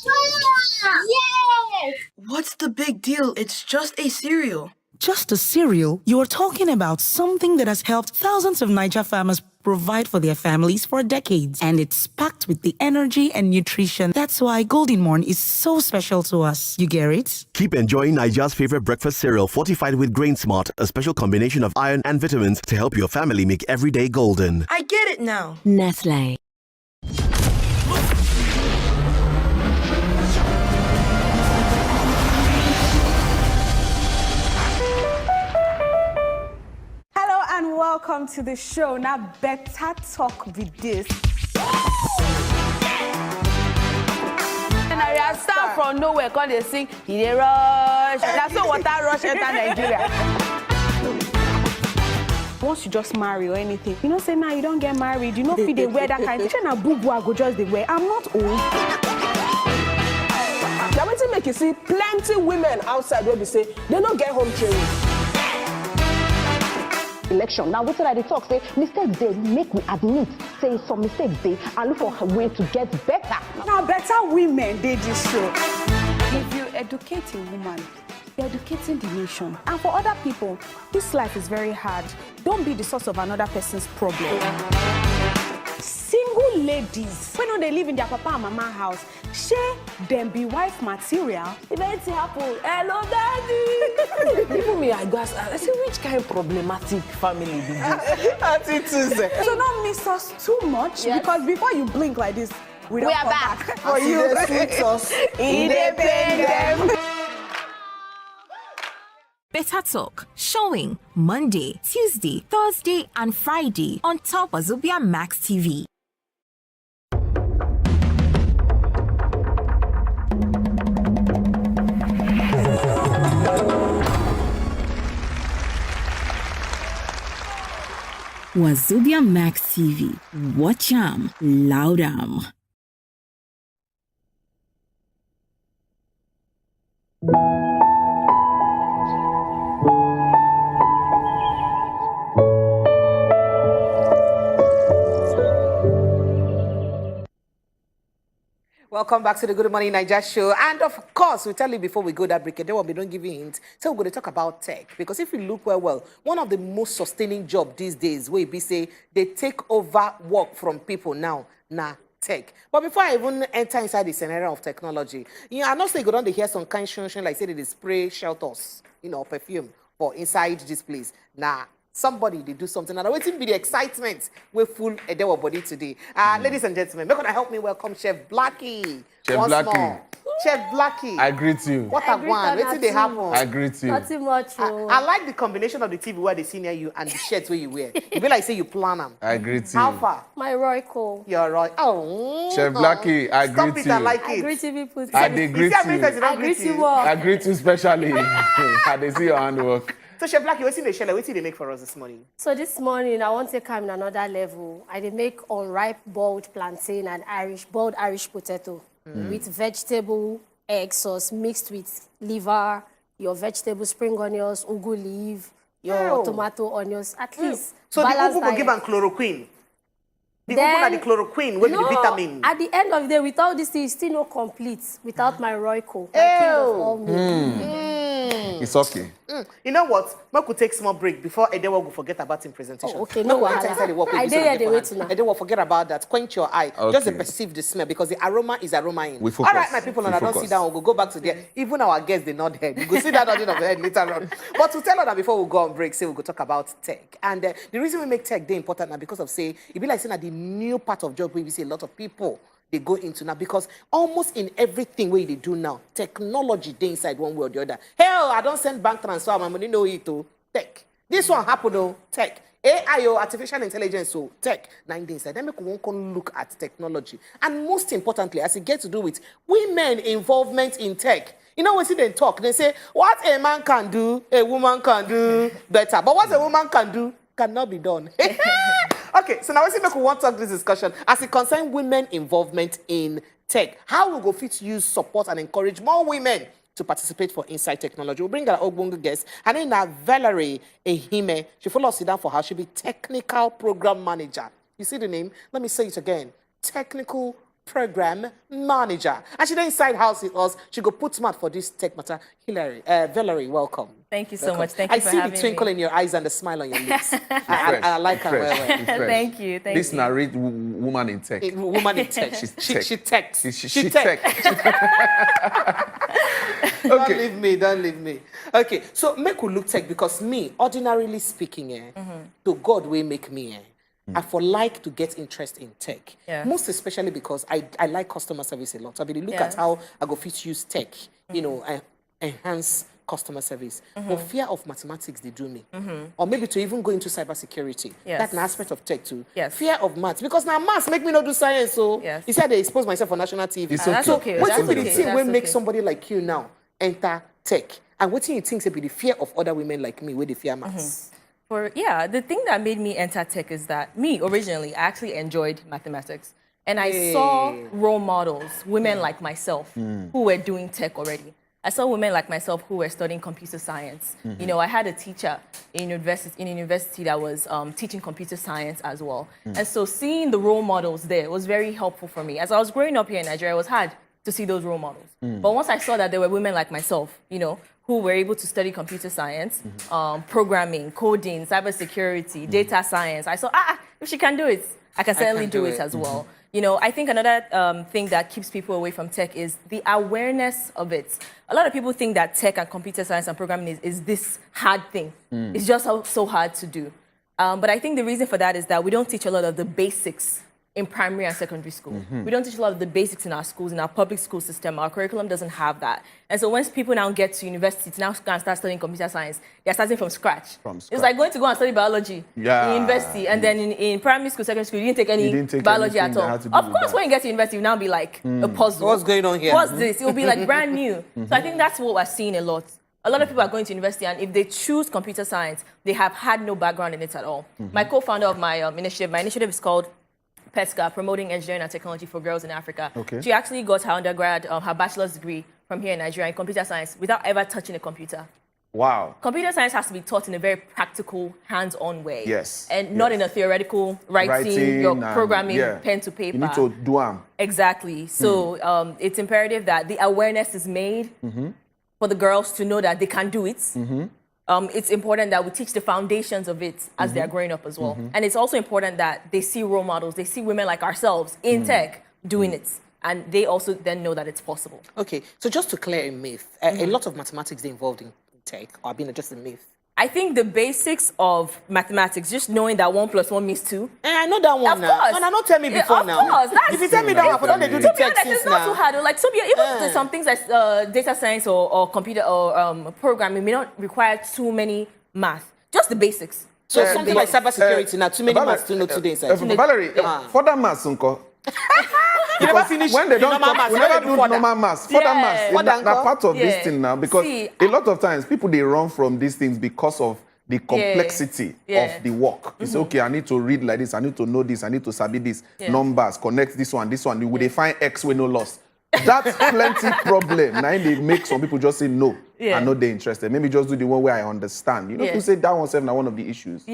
What's the big deal? It's just a cereal. Just a cereal? You're talking about something that has helped thousands of Niger farmers provide for their families for decades. And it's packed with the energy and nutrition. That's why Golden Morn is so special to us. You get it? Keep enjoying Nigeria's favorite breakfast cereal fortified with Grain Smart, a special combination of iron and vitamins to help your family make every day golden. I get it now. Nestle. And welcome to the show. Now, better talk with this. And I start from nowhere, because they sing, he dey rush. That's so water rush enter Nigeria. Once you just marry or anything, you know, say now you don't get married, you know, if they wear that kind of thing, now boo-boo, I go just the wear. I'm not old. make you see plenty women outside where we say they don't get home training. Election. Now, what did I talk? Say mistakes they make we admit. Say some mistakes they and look for a way to get better. Now, better women did this show. If you educate a woman, you're educating the nation. And for other people, this life is very hard. Don't be the source of another person's problem. Single ladies, when they live in their papa and mama house, share them be wife material. If anything happen, hello daddy. Even me, I guess, I say which kind of problematic family be this? So don't miss us too much, because before you blink like this, we don't come back for you. Independent. Better Talk, showing Monday, Tuesday, Thursday, and Friday on Top Wazobia Max TV. Wazobia Max TV. Watch 'em, loud 'em. Welcome back to the Good Morning Nigeria show. And of course, we tell you before we go that break, we don't give you hints. So we're going to talk about tech. Because if you look well, one of the most sustaining jobs these days, where we say they take over work from people now, tech. But before I even enter inside the scenario of technology, I know say you go down to hear some kind of like say they spray shelters, perfume for inside this place. Somebody they do something and waiting be the excitement we're full a day of body today. Ladies and gentlemen, make gonna help me welcome Chef Blackie. Chef Blackie. Chef Blackie. I greet you. What a one. Wait till they happen. I greet you. Not too much. I like the combination of the TV where they see near you and the shirts where you wear. You feel like say you plan them. I greet you. How far? My Royco. You're right. Oh. Chef Blackie, I Stop greet it, you. I like it. I greet you people. I dey greet you. I greet you more. I greet you especially. I dey see your handwork. So Chef Blackie, what's in the shell? What did they make for us this morning? So this morning, I want to come in another level. I did make unripe boiled plantain and boiled Irish potato with vegetable egg sauce mixed with liver, your vegetable spring onions, ugu leaf, your tomato onions, at least. So the ugu will give them chloroquine. The ugu and the chloroquine with the vitamin. At the end of the day, without this thing, it's still not complete without my Royco. My king of all milk. It's okay. You know what? I could take a small break before Edewa will forget about his presentation. Oh, okay, no I did the way to now. Edewa forget about that. Quench your eye. Okay. Just perceive the smell because the aroma is aroma in. We focus. All right, my people, and I don't sit down. We'll go back to there. Even our guests, they nod head. You go see that nodding of the head later on. But to tell us that before we go on break, say we'll go talk about tech. And the reason we make tech day important now because of say it be like saying that the new part of job where we see a lot of people they go into now because almost in everything where they do now, technology they inside one way or the other. Hell, I don't send bank transfer, my money no it to tech. This one happen though, tech. AI or artificial intelligence, so tech. 9 days inside. Then make one can look at technology. And most importantly, as it gets to do with women involvement in tech. You know, when see them talk, they say, what a man can do, a woman can do better. But what a woman can do cannot be done. Okay, so now let's make we want to talk this discussion as it concerns women involvement in tech. How we go fit use support and encourage more women to participate for inside technology. We'll bring our Ogbonge guest. Her name is Valerie Ehime. She follow us down for her. She'll be technical program manager. You see the name? Let me say it again. Technical program manager. And she then inside house with us. She go put smart for this tech matter. Valerie, welcome. Thank you so much. Thank you for having me. I see the twinkle in your eyes and the smile on your lips. I like her well. Thank you. Thank you. This narrate woman in tech. Woman in tech. She techs. She tech. Don't leave me. Don't leave me. Okay, so make we look tech because me, ordinarily speaking, to God will make me. I for like to get interest in tech. Yeah. Most especially because I like customer service a lot. I mean, look at how I go fit use tech, you know, enhance customer service. But fear of mathematics, they do me. Or maybe to even go into cybersecurity. Yes. That's an aspect of tech too. Yes. Fear of maths. Because now maths make me not do science. So Yes. you said they expose myself on national TV. It's okay. That's So okay. what That's will be the okay. thing That's will make okay. somebody like you now enter tech? And what do you think will be the fear of other women like me where they fear maths? The thing that made me enter tech is that me, originally, I actually enjoyed mathematics. And I saw role models, women like myself, who were doing tech already. I saw women like myself who were studying computer science. You know, I had a teacher in university that was teaching computer science as well. And so seeing the role models there was very helpful for me. As I was growing up here in Nigeria, it was hard to see those role models. But once I saw that there were women like myself, you know, who were able to study computer science, programming, coding, cybersecurity, data science, I saw, if she can do it, I can certainly do it as well. You know, I think another thing that keeps people away from tech is the awareness of it. A lot of people think that tech and computer science and programming is this hard thing. It's just so hard to do. But I think the reason for that is that we don't teach a lot of the basics in primary and secondary school. We don't teach a lot of the basics in our schools, in our public school system. Our curriculum doesn't have that. And so once people now get to university to now go and start studying computer science, they're starting from scratch. It's like going to go and study biology in university, and then in primary school, secondary school, you didn't take any biology at all. Of course, when you get to university, you'll now be like a puzzle. What's going on here? What's this? It will be like brand new. So I think that's what we're seeing a lot. A lot of people are going to university, and if they choose computer science, they have had no background in it at all. My co-founder of my initiative is called PESCA, Promoting Engineering and Technology for Girls in Africa. She actually got her undergrad, her bachelor's degree from here in Nigeria in computer science without ever touching a computer. Wow. Computer science has to be taught in a very practical, hands-on way. Yes. And not in a theoretical writing your programming, pen to paper. You need to do them. Exactly. So it's imperative that the awareness is made for the girls to know that they can do it. It's important that we teach the foundations of it as they're growing up as well. And it's also important that they see role models, they see women like ourselves in tech doing it. And they also then know that it's possible. Okay, so just to clear a myth, a lot of mathematics are involved in tech, or being just a myth. I think the basics of mathematics, just knowing that 1 + 1 means 2. I know that one of now. Course. No, don't tell me before of now. Course. If you tell me that, I don't do the tech since it's not now. too hard. Like, so even some things like data science or computer or programming may not require too many math. Just the basics. So something like cybersecurity now, too many maths to know today inside. Valerie, further maths, uncle. You never finish when they don't normal talk, we never do normal maths. Further maths is not part of this thing now, because a lot of times people they run from these things because of the complexity of the work. You say, okay, I need to read like this, I need to know this, I need to sabi this, numbers, connect this one. Would they find X with no loss? That's plenty problem. Now they make some people just say no. I'm not they interested. Maybe just do the one where I understand. You know, you say that one's now one of the issues.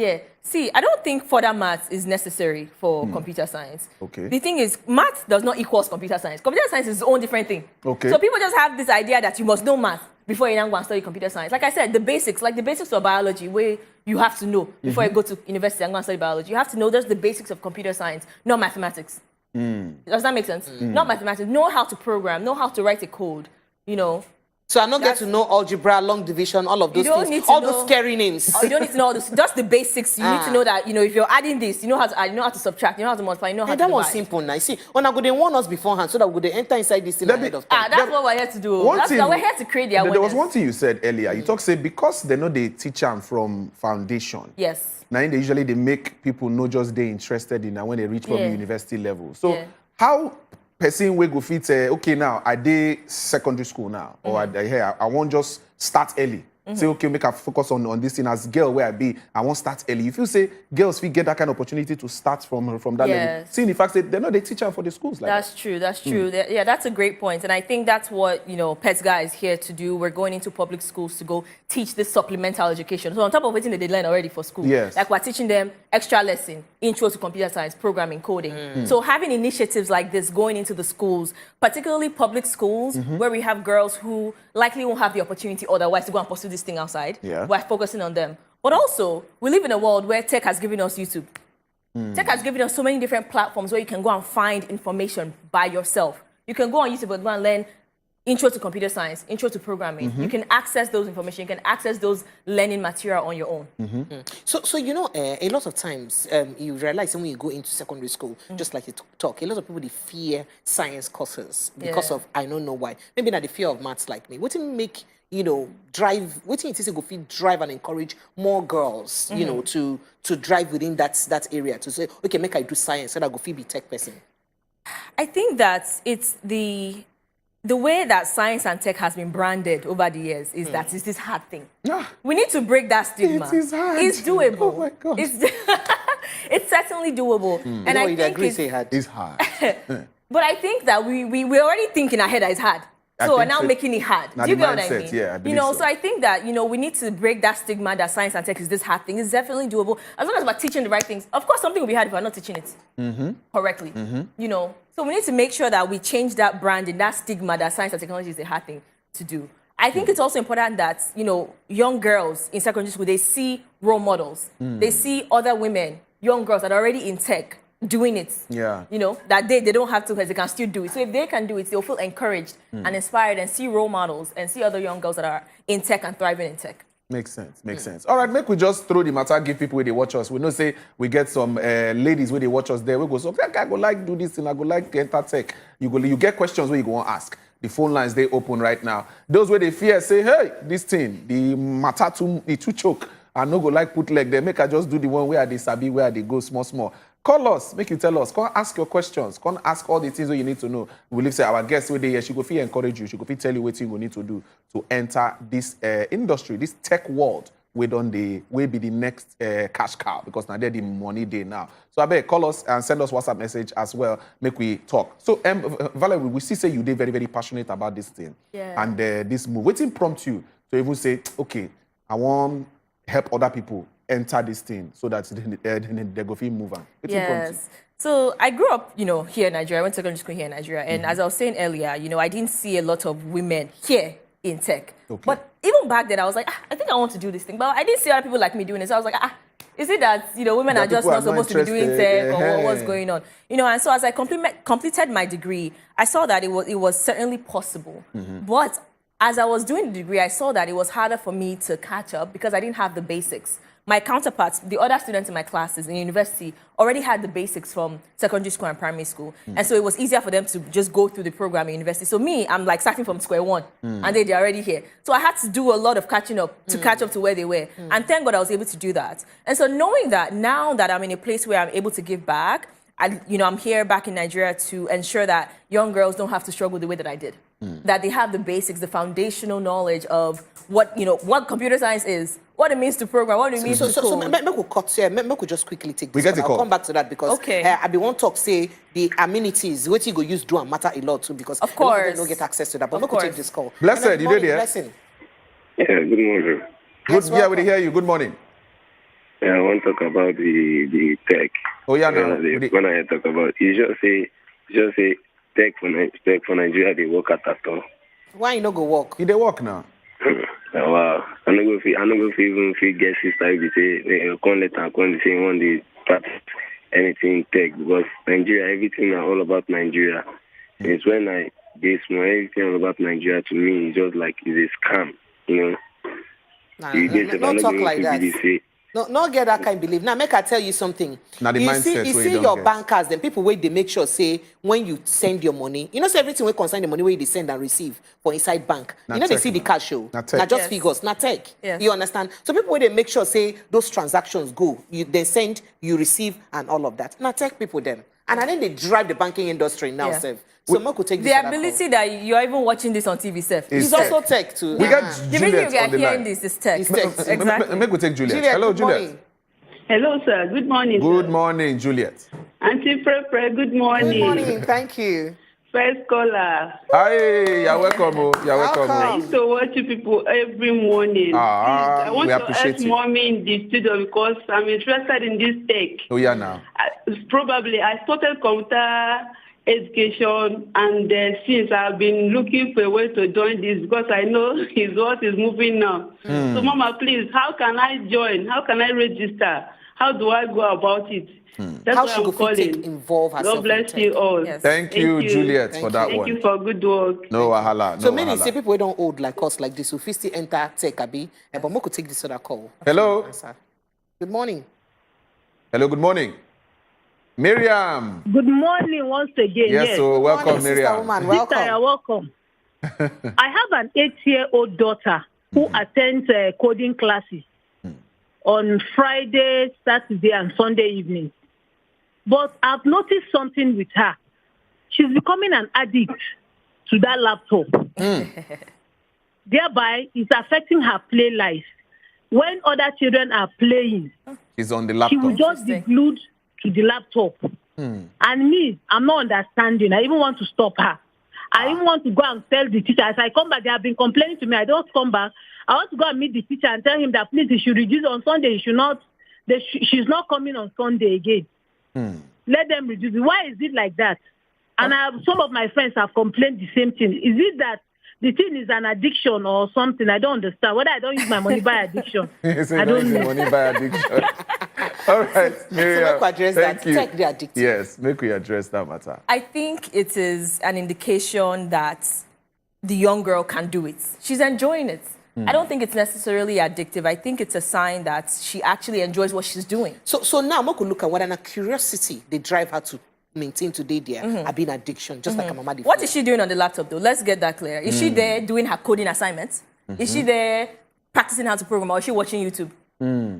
See, I don't think further maths is necessary for computer science. Okay. The thing is, maths does not equal computer science. Computer science is its own different thing. Okay. So people just have this idea that you must know math before you now go and study computer science. Like I said, the basics, like the basics of biology, where you have to know before you go to university and go and study biology. You have to know just the basics of computer science, not mathematics. Does that make sense? Not mathematics. Know how to program, know how to write a code, you know. So I don't get to know algebra, long division, all of those things, all those scary names. You don't need to know all this, just the basics. You need to know that, you know, if you're adding this, you know how to add, you know how to subtract, you know how to multiply, you know how to divide. That was simple now. You see, when I go, they warn us beforehand so that we could enter inside this thing ahead of time. That's what we're here to do. We're here to create the awareness. There was one thing you said earlier. You talk, say, because they know they teach them from foundation. Yes. Now, they make people know just they're interested in when they reach from the university level. So how person will go fit okay now I did secondary school now or I won't just start early. Say okay, make a focus on this thing as girl where I be. I won't start early. If you say girls we get that kind of opportunity to start from that level, seeing the fact that they know they teach her for the schools. Like that's true. That's true. Yeah, that's a great point, and I think that's what PESGA is here to do. We're going into public schools to go teach this supplemental education. So on top of what they learn already for school, like we're teaching them extra lesson, intro to computer science, programming, coding. So having initiatives like this going into the schools, particularly public schools, where we have girls who likely won't have the opportunity otherwise to go and pursue this thing outside. We're focusing on them. But also, we live in a world where tech has given us YouTube. Tech has given us so many different platforms where you can go and find information by yourself. You can go on YouTube and go and learn intro to computer science, intro to programming. You can access those information. You can access those learning material on your own. So a lot of times you realize when you go into secondary school, just like you talk, a lot of people, they fear science courses because of, I don't know why. Maybe not the fear of maths like me. What do you make, drive, what do you think go feel drive and encourage more girls, to drive within that area, to say, okay, make I do science so that I go feel be tech person? I think that it's the way that science and tech has been branded over the years is that it's this hard thing. We need to break that stigma. It is hard. It's doable. Oh my God. it's certainly doable. And I think it's hard. But I think that we're already thinking ahead that it's hard. So we're now making it hard. Do you get what I mean? Yeah, I believe so. So I think that, we need to break that stigma that science and tech is this hard thing. It's definitely doable. As long as we're teaching the right things. Of course, something will be hard if we're not teaching it correctly. So we need to make sure that we change that branding, that stigma that science and technology is a hard thing to do. I think it's also important that, young girls in secondary school, they see role models. They see other women, young girls that are already in tech, doing it. Yeah. That they don't have to, because they can still do it. So if they can do it, they'll feel encouraged and inspired and see role models and see other young girls that are in tech and thriving in tech. Makes sense. All right, make we just throw the matter, give people where they watch us. We know say we get some ladies where they watch us there. We go, so I go like do this and I go like enter tech. You get questions where you go and ask. The phone lines, they open right now. Those where they fear say, hey, this thing, the matter too choke. I no go like put leg there. Make I just do the one where they sabi, where they go small. Call us, make you tell us. Come ask your questions. Come ask all the things that you need to know. We will say our guest where they here, she go feel encourage you. She go feel tell you what you need to do to enter this industry, this tech world. We be the next cash cow because now they're the money day now. So I beg call us and send us WhatsApp message as well. Make we talk. So Valerie, we see say you did very, very passionate about this thing and this move. What prompt you to even say, okay, I want help other people enter this thing so that they go feel move on. Yes. So I grew up, here in Nigeria. I went to secondary school here in Nigeria. And as I was saying earlier, I didn't see a lot of women here in tech. Okay. But even back then, I was like, I think I want to do this thing. But I didn't see other people like me doing it. So I was like, is it that, women are just not supposed to be doing tech or what's going on? And so as I completed my degree, I saw that it was certainly possible. But as I was doing the degree, I saw that it was harder for me to catch up because I didn't have the basics. My counterparts, the other students in my classes in university, already had the basics from secondary school and primary school. And so it was easier for them to just go through the program in university. So me, I'm like starting from square one, and they're already here. So I had to do a lot of catching up to catch up to where they were. And thank God I was able to do that. And so knowing that now that I'm in a place where I'm able to give back, I'm here back in Nigeria to ensure that young girls don't have to struggle the way that I did. That they have the basics, the foundational knowledge of what computer science is, what it means to program, what it means to code. So make we cut here. Make we just quickly take this. I'll come back to that because I be one talk say the amenities, what you go use do and matter a lot too because of course don't get access to that. But make we take this call. Blessed, you did here. Blessing. Yeah, good morning. Yeah, we hear you. Good morning. Yeah, I want to talk about the tech. Oh yeah, no. When I talk about, you just say tech for Nigeria, they work at all. Why you no go work? You they work now. Wow, I no go even get sister if they say come let her come say one day start anything tech because Nigeria, everything are all about Nigeria. It's when I get small, everything all about Nigeria to me is just like it's a scam, Don't talk like that. No get that kind of belief. Now, make I tell you something. Now, the mindset you see your bankers, then people wait, they make sure, say, when you send your money, say everything will concern the money where they send and receive for inside bank. They see the cash show. Not just figures, not tech. Yes. You understand? So people where they make sure, say, those transactions go. They send, you receive, and all of that. Not tech people then. And then they drive the banking industry now, Sef. So Marco take the ability that you're even watching this on TV, Sef. It's also tech too. We got Juliet you on the hearing line. this is tech. Exactly. Make we take Juliet. Hello, Juliet. Hello, sir. Good morning. Good morning, Juliet. Auntie Pre, good morning. Good morning. Thank you. First caller. Hi, you're welcome. You're welcome. I used to watch you people every morning. I want to ask mommy in the studio because I'm interested in this tech. Oh, yeah, now. Probably I started computer education and since I've been looking for a way to join this because I know his world is moving now. So Mama, please, how can I join? How can I register? How do I go about it? That's how why she I'm calling. Involve herself. God bless you all. Yes. Thank you, Juliet, for that one. Thank you for good work. No wahala. So many say people who don't old like us like this, who still enter tech, Abi. But we could take this other call. Hello. Good morning. Hello, good morning. Miriam. Good morning once again. Yes, so welcome, morning, Miriam. Sister woman, welcome. Sister, you're welcome. I have an 8-year-old daughter who attends coding classes on Friday, Saturday, and Sunday evenings. But I've noticed something with her. She's becoming an addict to that laptop. Thereby, it's affecting her play life. When other children are playing, she's on the laptop. She will just be glued to the laptop. And me, I'm not understanding. I even want to stop her. I even want to go and tell the teacher. As I come back, they have been complaining to me. I don't come back. I want to go and meet the teacher and tell him that please, he should reduce on Sunday. He should not. She's not coming on Sunday again. Let them reduce it. Why is it like that? And some of my friends have complained the same thing. Is it that the thing is an addiction or something? I don't understand. Whether I don't use my money by addiction. I don't know. Money by addiction. All right, Miriam. So make we address that. Take the addictive. Yes, make we address that matter. I think it is an indication that the young girl can do it. She's enjoying it. I don't think it's necessarily addictive. I think it's a sign that she actually enjoys what she's doing. So now we could look at whether a curiosity they drive her to maintain today there have been addiction, just like a mama. What is she doing on the laptop though? Let's get that clear. Is she there doing her coding assignments? Is she there practicing how to program, or is she watching YouTube?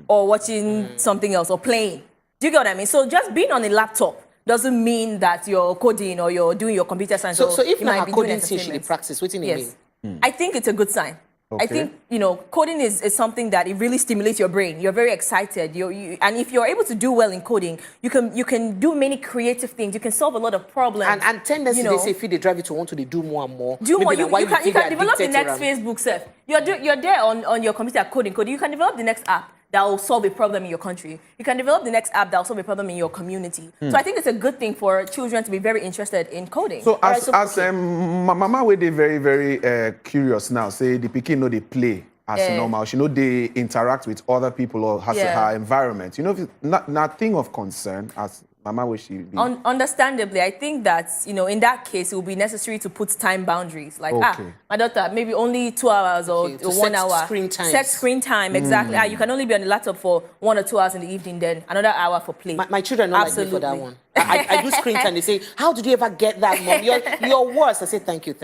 Or watching something else, or playing? Do you get what I mean? So just being on a laptop doesn't mean that you're coding or you're doing your computer science. So if not her coding thing she practice, what do you mean? I think it's a good sign. I think, coding is something that it really stimulates your brain. You're very excited. And if you're able to do well in coding, you can do many creative things. You can solve a lot of problems. And tendency, they say, if they drive you to want to do more and more. Do more. You can develop the next Facebook self. You're there on your computer coding. You can develop the next app that will solve a problem in your country. You can develop the next app that will solve a problem in your community. So I think it's a good thing for children to be very interested in coding. So mama wey dey very, very curious now, say the pikin know they play as normal. She know they interact with other people or has her environment. Not thing of concern as mama wey she be. Understandably, I think that, in that case, it will be necessary to put time boundaries. Like, my daughter, maybe only 2 hours or 1 hour. Set screen time, exactly. You can only be on the laptop for 1 or 2 hours in the evening, then another hour for play. My children know like me for that one. I do screen time. They say, how did you ever get that, Mom? You're worse. I say, thank you.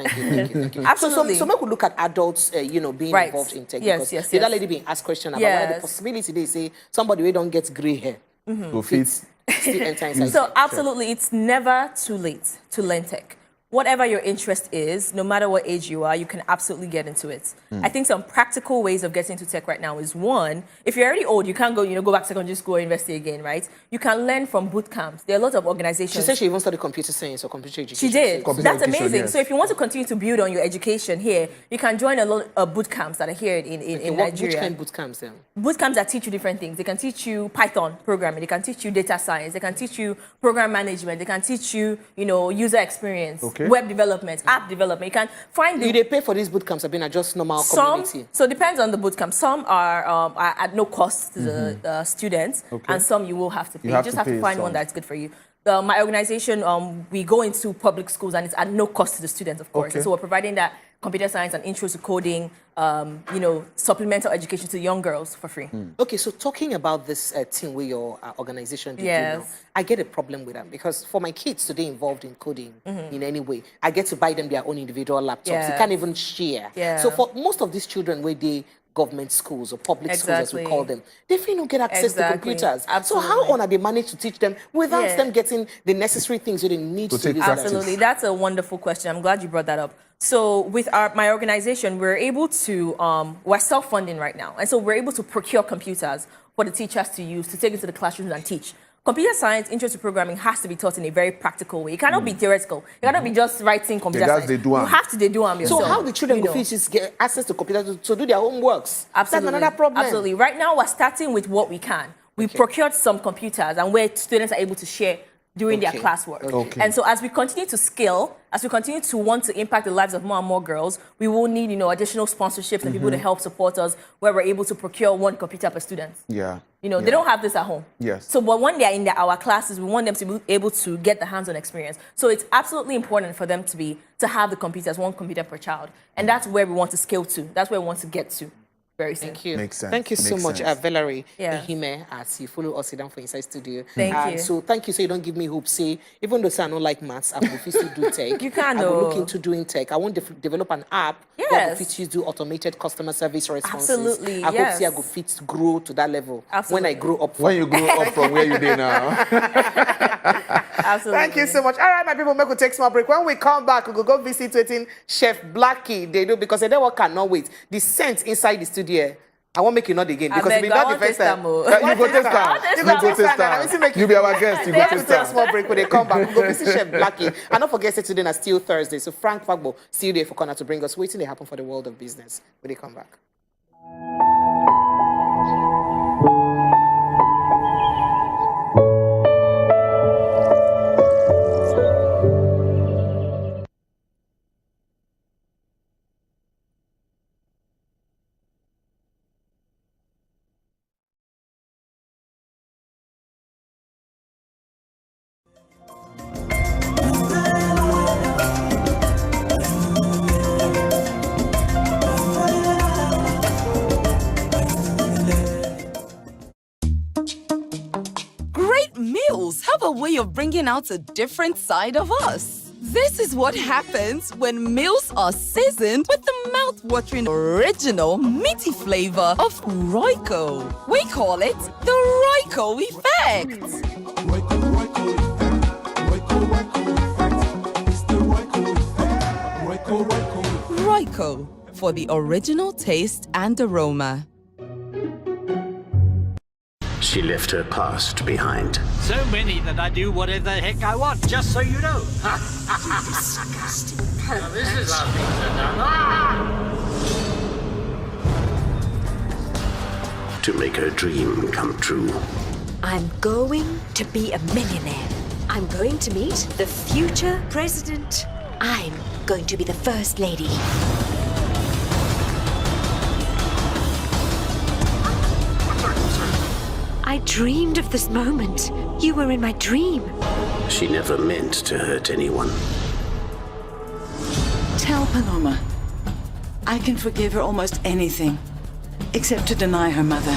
Absolutely. So maybe we look at adults, being involved in tech. Yes. The other lady being asked question about whether the possibility they say somebody who don't get gray hair. Go fit. So absolutely, it's never too late to learn tech. Whatever your interest is, no matter what age you are, you can absolutely get into it. I think some practical ways of getting into tech right now is, one, if you're already old, you can't go back to secondary school or university again, right? You can learn from boot camps. There are a lot of organizations. She said she even studied computer science or computer education. She did. That's amazing. Yes. So if you want to continue to build on your education here, you can join a lot of boot camps that are here in Nigeria. Which kind of boot camps then? Boot camps that teach you different things. They can teach you Python programming. They can teach you data science. They can teach you program management. They can teach you, user experience, web development, app development. You can find they pay for these boot camps? Have been just normal community. So it depends on the boot camp. Some are at no cost to the students, and some you will have to pay. You just have to find one that's good for you. My organization, we go into public schools, and it's at no cost to the students, of course. So we're providing that computer science and intro to coding, supplemental education to young girls for free. Okay, so talking about this thing with your organization, I get a problem with that because for my kids today involved in coding in any way, I get to buy them their own individual laptops. They can't even share. So for most of these children where they government schools or public schools, as we call them, they feel don't get access to computers. So how on are they managed to teach them without them getting the necessary things that they need to do? Absolutely, that's a wonderful question. I'm glad you brought that up. So with my organization, we're able to, we're self-funding right now. And so we're able to procure computers for the teachers to use to take into the classrooms and teach. Computer science, intro to programming has to be taught in a very practical way. It cannot be theoretical. It cannot be just writing computer science. You have to do them yourself. So how the children go just get access to computers to do their homeworks? Absolutely. That's another problem. Absolutely. Right now, we're starting with what we can. We procured some computers and where students are able to share during their classwork. And so as we continue to scale, as we continue to want to impact the lives of more and more girls, we will need, additional sponsorships and people to help support us where we're able to procure one computer per student. They don't have this at home. So but when they're in our classes, we want them to be able to get the hands-on experience. So it's absolutely important for them to have the computers, one computer per child. And that's where we want to scale to. That's where we want to get to. Very soon. Thank you. Makes sense. Thank you so much, Valerie Ehime, as you follow us down for Inside Studio. Thank you. So thank you. So you don't give me hope. Say, even though I don't like maths, I will fit do tech. You can. I will look into doing tech. I want to develop an app that will fit you do automated customer service responses. Absolutely. I hope I will fit grow to that level when I grow up. When you grow up from where you did now. Absolutely. Thank you so much. All right, my people, make we take small break. When we come back, we will go visit Chef Blackie. They do because they don't cannot wait. The scent inside the studio. I won't make you not again because it's not the first time. You go test her. You be our guest. You go test her. Small break when they come back. We go visit Chef Blackie. And don't forget today is still Thursday. So Frank Fagbo still there for corner to bring us waiting to happen for the world of business when they come back. Have a way of bringing out a different side of us. This is what happens when meals are seasoned with the mouth-watering original meaty flavor of Royco. We call it the Royco effect. Royco, for the original taste and aroma. She left her past behind. So many that I do whatever the heck I want, just so you know. Disgusting pervert. Now this is how things are done. To make her dream come true. I'm going to be a millionaire. I'm going to meet the future president. I'm going to be the first lady. I dreamed of this moment. You were in my dream. She never meant to hurt anyone. Tell Paloma I can forgive her almost anything, except to deny her mother.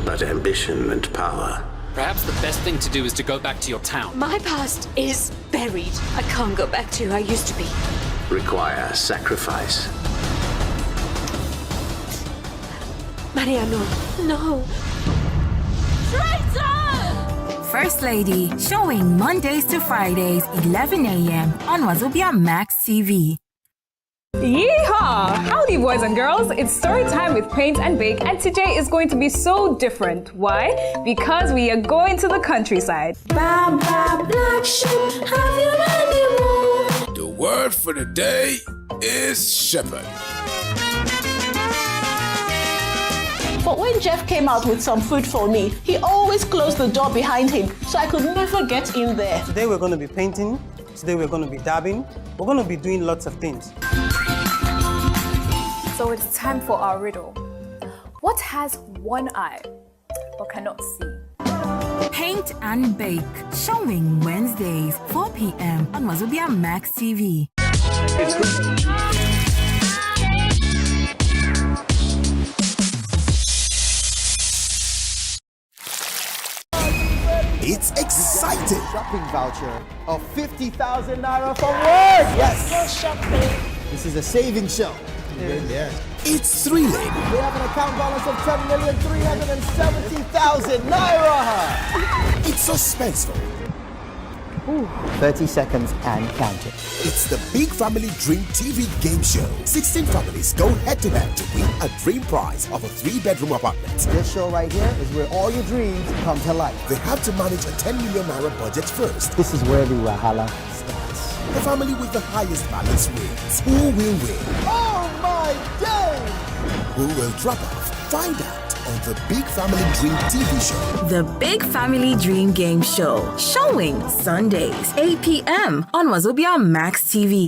But ambition and power. Perhaps the best thing to do is to go back to your town. My past is buried. I can't go back to who I used to be. Require sacrifice. Mariano, no. First Lady, showing Mondays to Fridays, 11 a.m. on wazobiamax TV. Yeehaw! Howdy, boys and girls. It's story time with Paint and Bake, and today is going to be so different. Why? Because we are going to the countryside. Black sheep, have you any more? The word for the day is shepherd. But when Jeff came out with some food for me, he always closed the door behind him, so I could never get in there. Today we're going to be painting, today we're going to be dabbing, we're going to be doing lots of things. So it's time for our riddle. What has one eye but cannot see? Paint and Bake, showing Wednesdays, 4 p.m. on wazobiamax TV. It's exciting! Shopping voucher of 50,000 naira from work! Yes! Go shopping. This is a saving show. Yeah. It's thrilling. We have an account balance of 10,370,000 naira! It's suspenseful. 30 seconds and counting. It's the Big Family Dream TV game show. 16 families go head-to-head to win a dream prize of a 3-bedroom apartment. This show right here is where all your dreams come to life. They have to manage a 10 million naira budget first. This is where the Wahala starts. The family with the highest balance wins. Who will win? Oh my days! Who will drop off? Find out on the Big Family Dream TV show. The Big Family Dream Game Show, showing Sundays, 8 p.m. on wazobiamax TV.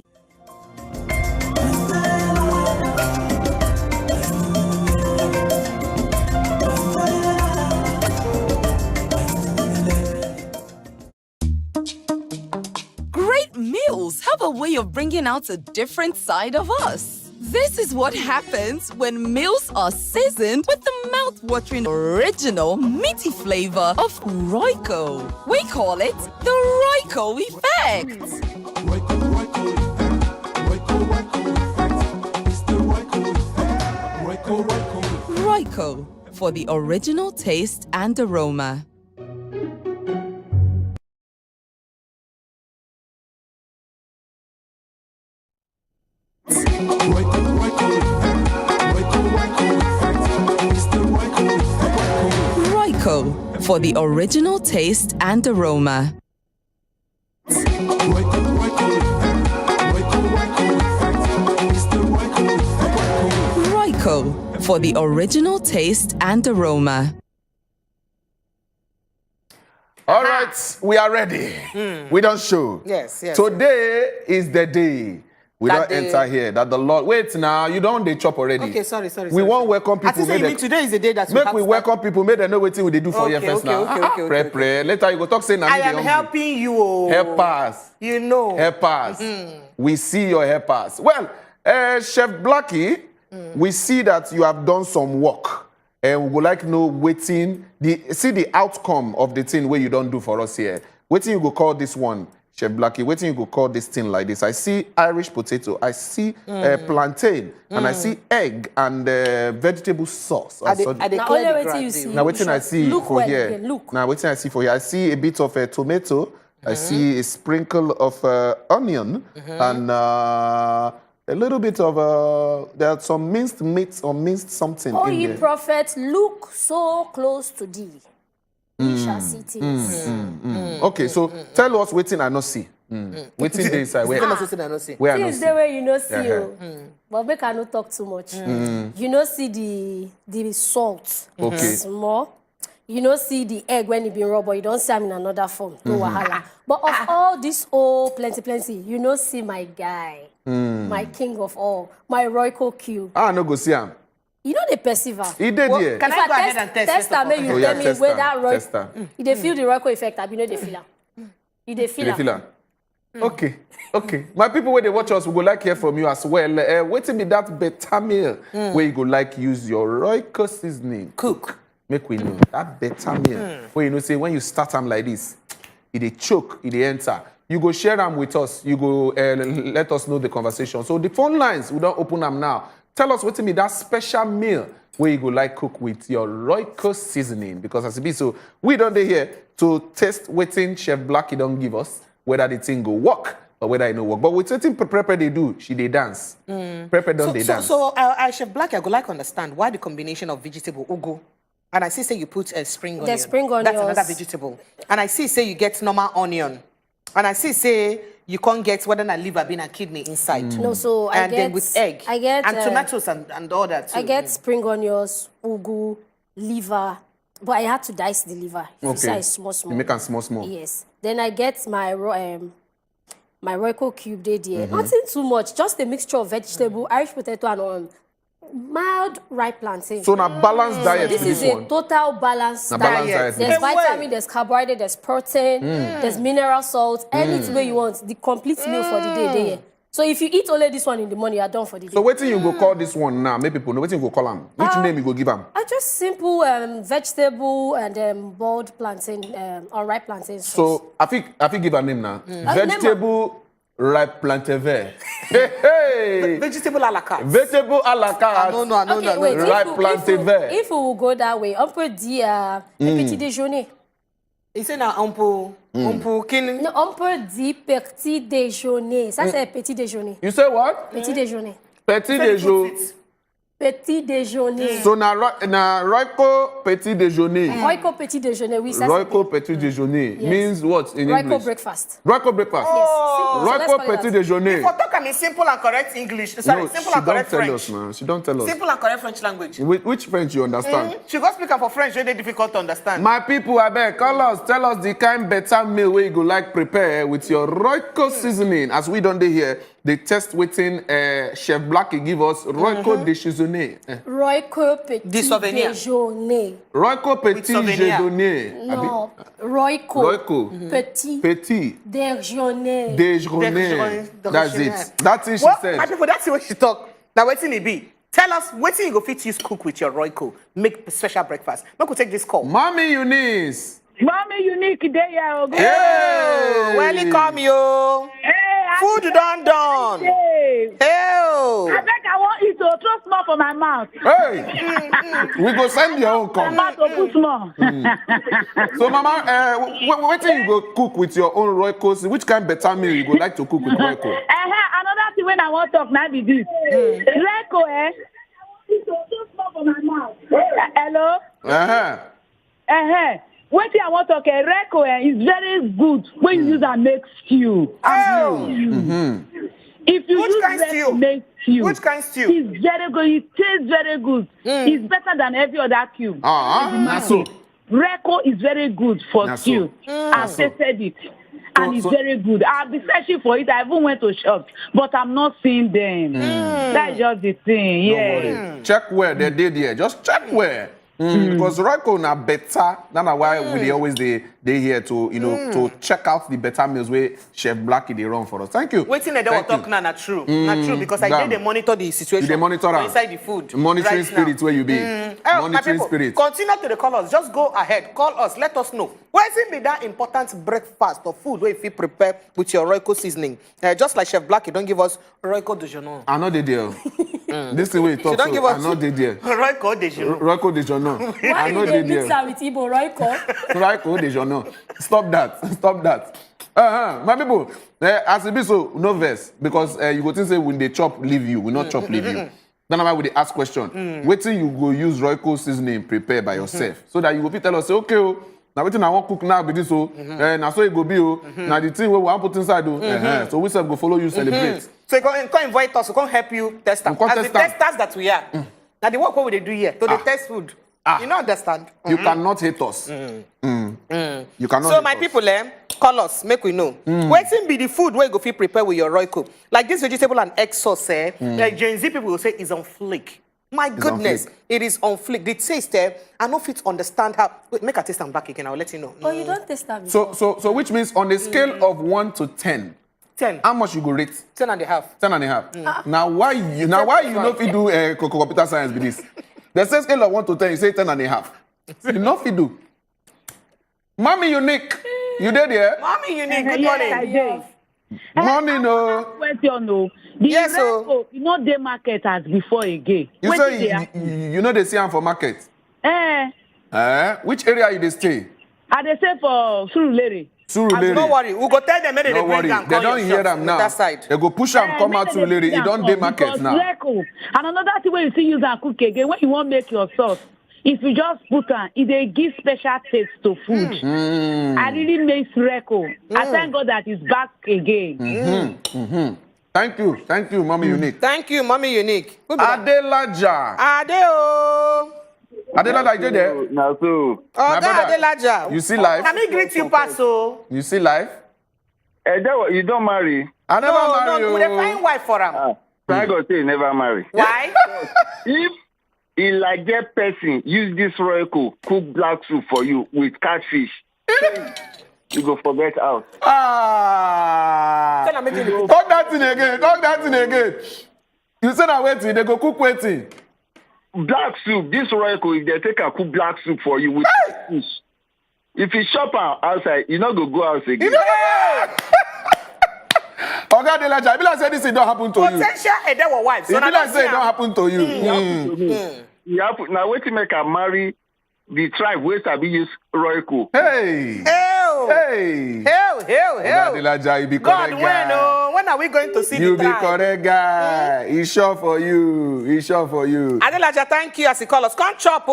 Great meals have a way of bringing out a different side of us. This is what happens when meals are seasoned with the mouth-watering original meaty flavor of Royco. We call it the Royco effect. Royco, for the original taste and aroma. Royco, for the original taste and aroma. Royco, for the original taste and aroma. All right, we are ready. We don't show. Yes. Today is the day. We That don't day. enter here. That the Lord. Wait now, you don't they chop already. Okay, sorry. We won't welcome people. I think you mean today is the day that we make have we to welcome people. Make them know what they do for you Okay, first okay, now. okay. Pray. Later you go talk say. I am helping you. Oh. Help us. You know. Help us. We see your helpers. Well, Chef Blackie, we see that you have done some work. And we would like to know see the outcome of the thing where you don't do for us here. Waiting you go call this one, Chef Blackie, waiting you go call this thing like this. I see Irish potato, I see plantain, and I see egg and vegetable sauce. Now waiting I see Look for well, here. again, look. Now waiting I see for here. I see a bit of tomato. I see a sprinkle of onion and a little bit of there's some minced meat or minced something Oh, in ye there. prophets, look so close to thee. We shall see things. Okay, so tell us waiting I not see. Waiting there inside where I not Things see. the way you know see Uh-huh. you. But we cannot talk too much. You know see the salt. Okay. Small. You know see the egg when it been raw, but you don't see them in another form. No wahala. But of all this plenty, you know see my guy. My king of all. My Royco cube. Ah, no go see him. You know the perceiver. He did here. Can I go ahead and test am, make you Oh, yeah, tell me test whether am, test Royco. am. You dey feel the Royco effect, you know the feel am. You dey feel You dey feel am. am? Okay. My people, when they watch us, we go like hear from you as well. Waiting be that better meal where you go like use your Royco seasoning. Cook. Make we know that better meal. Where you know say when you start them like this, it choke, it enter. You go share them with us. You go let us know the conversation. So the phone lines, we don't open them now. Tell us what's be that special meal where you go like cook with your Royco seasoning. Because as it be so, we don't dey here to test waiting Chef Blackie don't give us whether the thing go work or whether it no work. But with waiting Prepper they do, she they dance. Prepper don't they dance. So Chef Blackie, I would like to understand why the combination of vegetable ugu. And I see say you put a spring onion. The spring onions. That's another vegetable. And I see say you get normal onion. And I see say you can't get whether a liver being a kidney inside. No, so I and get then with egg. I get and tomatoes and all that too. I get spring onions, ugu, liver, but I had to dice the liver. Okay. So it's small. You make them small. Yes. Then I get my my Royco cube there. Nothing too much, just a mixture of vegetable, Irish potato, and mild ripe plantain. So now balanced diet This for is this a one. total balanced Na balanced diet. diet. There's Hey, vitamin, wait. there's carbohydrate, there's protein, there's mineral salt, anything way you want. The complete meal for the day there. So if you eat only this one in the morning, you are done for the day. So waiting you go call this one now. Make people know waiting you go call them. Which name you go give them? I just simple vegetable and boiled plantain, unripe plantain sauce. So I think give a name now. Vegetable ripe plantain vert. Hey. Vegetable a la carte. Vegetable à la carte. Okay, wait, Ripe plantain vert. if we will go that way, on peut dire un petit déjeuner. Il say na on peut kin. Non, on peut dire petit déjeuner. Ça, c'est petit déjeuner. You say what? Petit déjeuner. Petit déjeuner. Petit déjeuner. So na Royco petit déjeuner. Royco petit déjeuner, oui, ça Royco petit déjeuner means what in Royco English? breakfast. Royco breakfast. Yes. So let's Royco call it petit that. déjeuner. For talk in simple and correct English. Sorry, No, simple she and don't correct tell French. us, man. She don't tell us. Simple and correct French language. Which French you understand? She go speak am for French, very difficult to understand. My people, I beg, tell us the kind better meal where you go like prepare with your Royco seasoning. As we done here, the test waiting Chef Blackie give us Royco déjeuner. Royco petit Des souvenirs. déjeuner. Royco petit souvenir. déjeuner. Non, Royco Royco. petit déjeuner. Déjeuner. That's it. That's it she Well, said. my people, that's the way she talk. Now, waiting it be. Tell us, what you go fit use cook with your Royco. Make special breakfast. Make we take this call. Mommy Eunice. Mommy unique day, Hey, welcome you. Food done. Hey. Hey. I think I want you to throw small for my mouth. Hey, we go send your own come. Mouth to put small. So, Mama, what do you go cook with your own Royco? Which kind better meal you go like to cook with Royco? Another thing when I want to talk now be this. Reko, throw small for my mouth. Hello? What I want to say, Reco is very good when you use and make stew. If you use Reco to make stew, which kind of stew? It's very good. It tastes very good. It's better than every other cube. Reco is very good for stew. I've tasted it. And it's very good. I've been searching for it. I even went to shops, but I'm not seeing them. That's just the thing. Yeah. Check where they did here. Just check where. Because Royco na better. That's why we always they here to to check out the better meals where Chef Blackie they run for us. Thank you. Waiting at the talk now, not true. Not true because I did they monitor the situation. They monitor inside the food. Monitoring spirit where you be. Monitoring spirit. Continue to the call us. Just go ahead. Call us. Let us know. Where's it be that important breakfast or food where if you prepare with your Royco seasoning? Just like Chef Blackie, don't give us Royco de Jonon. I know the deal. This is the way you talk. So I know the deal. Royco de Jonon. Royco de Jonon. Why did they mix her with Igbo Royco? Royco de Jonon. Stop that. Stop that. My people, as it be so, no verse. Because you go to say when they chop, leave you. We not chop, leave you. Then why we ask question. Wait till you go use Royco seasoning prepare by yourself. So that you go tell us, say, okay, now waiting I want cook now, be this so. Now so it go be now the thing we want put inside so we self go follow you celebrate. So you can invite us, we can help you test them. As the testers that we are. Now the work what we do here, to the test food. You don't understand. You cannot hate us. You cannot. So my people, call us, make we know. Waiting be the food where you go feel prepare with your Royco. Like this vegetable and egg sauce, like Gen Z people will say is on flick. My goodness, it is on flick. The taste, I don't fit understand how. Wait, make a taste and back again. I'll let you know. Oh, you don't taste that. So which means on a scale of 1 to 10. 10. How much you go rate? 10 and a half. 10 and a half. Now why you know if you do computer science with this? The same scale of 1 to 10, you say 10 and a half. You know if you do. Mommy Unique, you did there? Mommy Unique, good morning. Morning, no. Question, no. Yes, so you know the market as before again. You say you know they see them for market. Which area you they stay? They say for Surulere. Surulere. Don't worry, we go tell them they don't worry. They don't hear them now. That side. They go push them come out Surulere. You don't dey market now. And another thing when you see use and cook again, when you want make your sauce, if you just put on, it give special taste to food. I really miss Reco. I thank God that it's back again. Thank you, Mommy Unique. Thank you, Mommy Unique. Adelaja. Adeo. Adelaja, you there? No, so. Oh, God, Adelaja. You see life? Let me greet you, Paso. You see life? You don't marry. I never marry. No, we find wife for him. Thank God say you never marry. Why? If he like that person use this Royco cook black soup for you with catfish, you go forget out. Talk that thing again. You said that waiting, they go cook waiting. Black soup, this Royco, if they take a cook black soup for you with fish, if you shop outside, you not go out again. Okay, Adelaja, I be like say this don't happen to you. Potential Edewo wife. So like say it don't happen to you. Now wait to make her marry the tribe where sabi use Royco. Hey. Adelaja, you be correct guy. When are we going to see you the tribe? You be correct guy. He's sure for you. Adelaja, thank you as you call us. Come chop,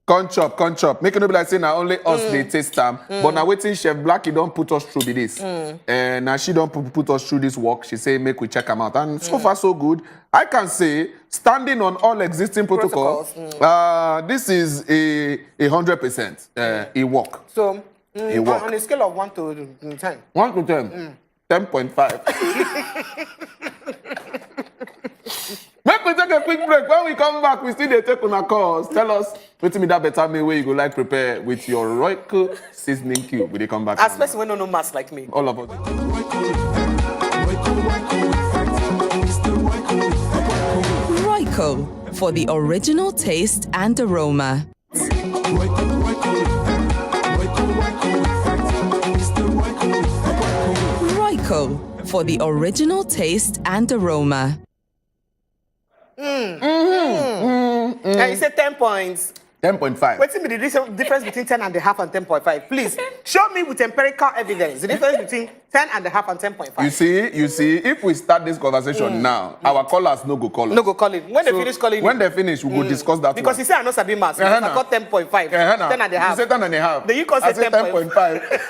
Come chop. Make it no be like say now only us they taste time. But now waiting Chef Blackie don't put us through this. And now she don't put us through this work. She say make we check them out. And so far so good. I can say standing on all existing protocols. This is a 100% a work. So on a scale of 1 to 10. 1 to 10. 10.5. Make we take a quick break. When we come back, we still take on our calls. Tell us what's me that better meal where you go like prepare with your Royco seasoning cube. Will they come back? Especially when no mass like me. All about it. Royco for the original taste and aroma. Royco for the original taste and aroma. And you say 10 points. 10.5. What's the difference between 10 and a half and 10.5? Please show me with empirical evidence the difference between 10 and a half and 10.5. You see, if we start this conversation now, our callers no go call us. No go call it. When they finish calling when they finish, we will discuss that. Because one. he said I know Sabi Mass. I got 10.5. 10 and a half. You say 10 and a half. Then you can say 10.5.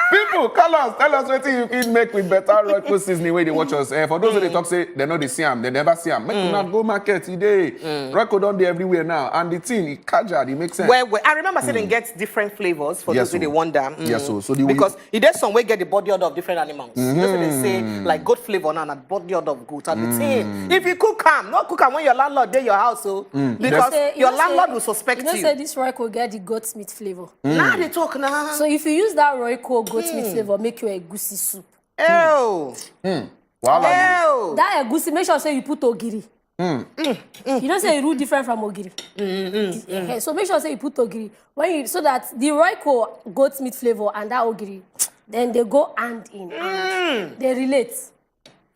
People, call us. Tell us what you can make with better Royco seasoning where they watch us. For those who they talk say they know they see them, they never see them. Make you not go market today. Royco don't be everywhere now, and the thing it casual, it makes sense. Well, I remember saying they get different flavors for those who they wonder. Yes, so because it does some way get the body odor of different animals. That's what they say, like goat flavor now and body odor of goat. And the thing, if you cook them, not cook them when your landlord dey your house, because your landlord will suspect you. You know say this Royco get the goat meat flavor. Now they talk now. So if you use that Royco goat meat flavor, make you a goosey soup. Wow. That egusi, make sure say you put ogiri. You don't say you root different from ogiri. So make sure say you put ogiri so that the Royco goat meat flavor and that ogiri, then they go hand in hand. They relate.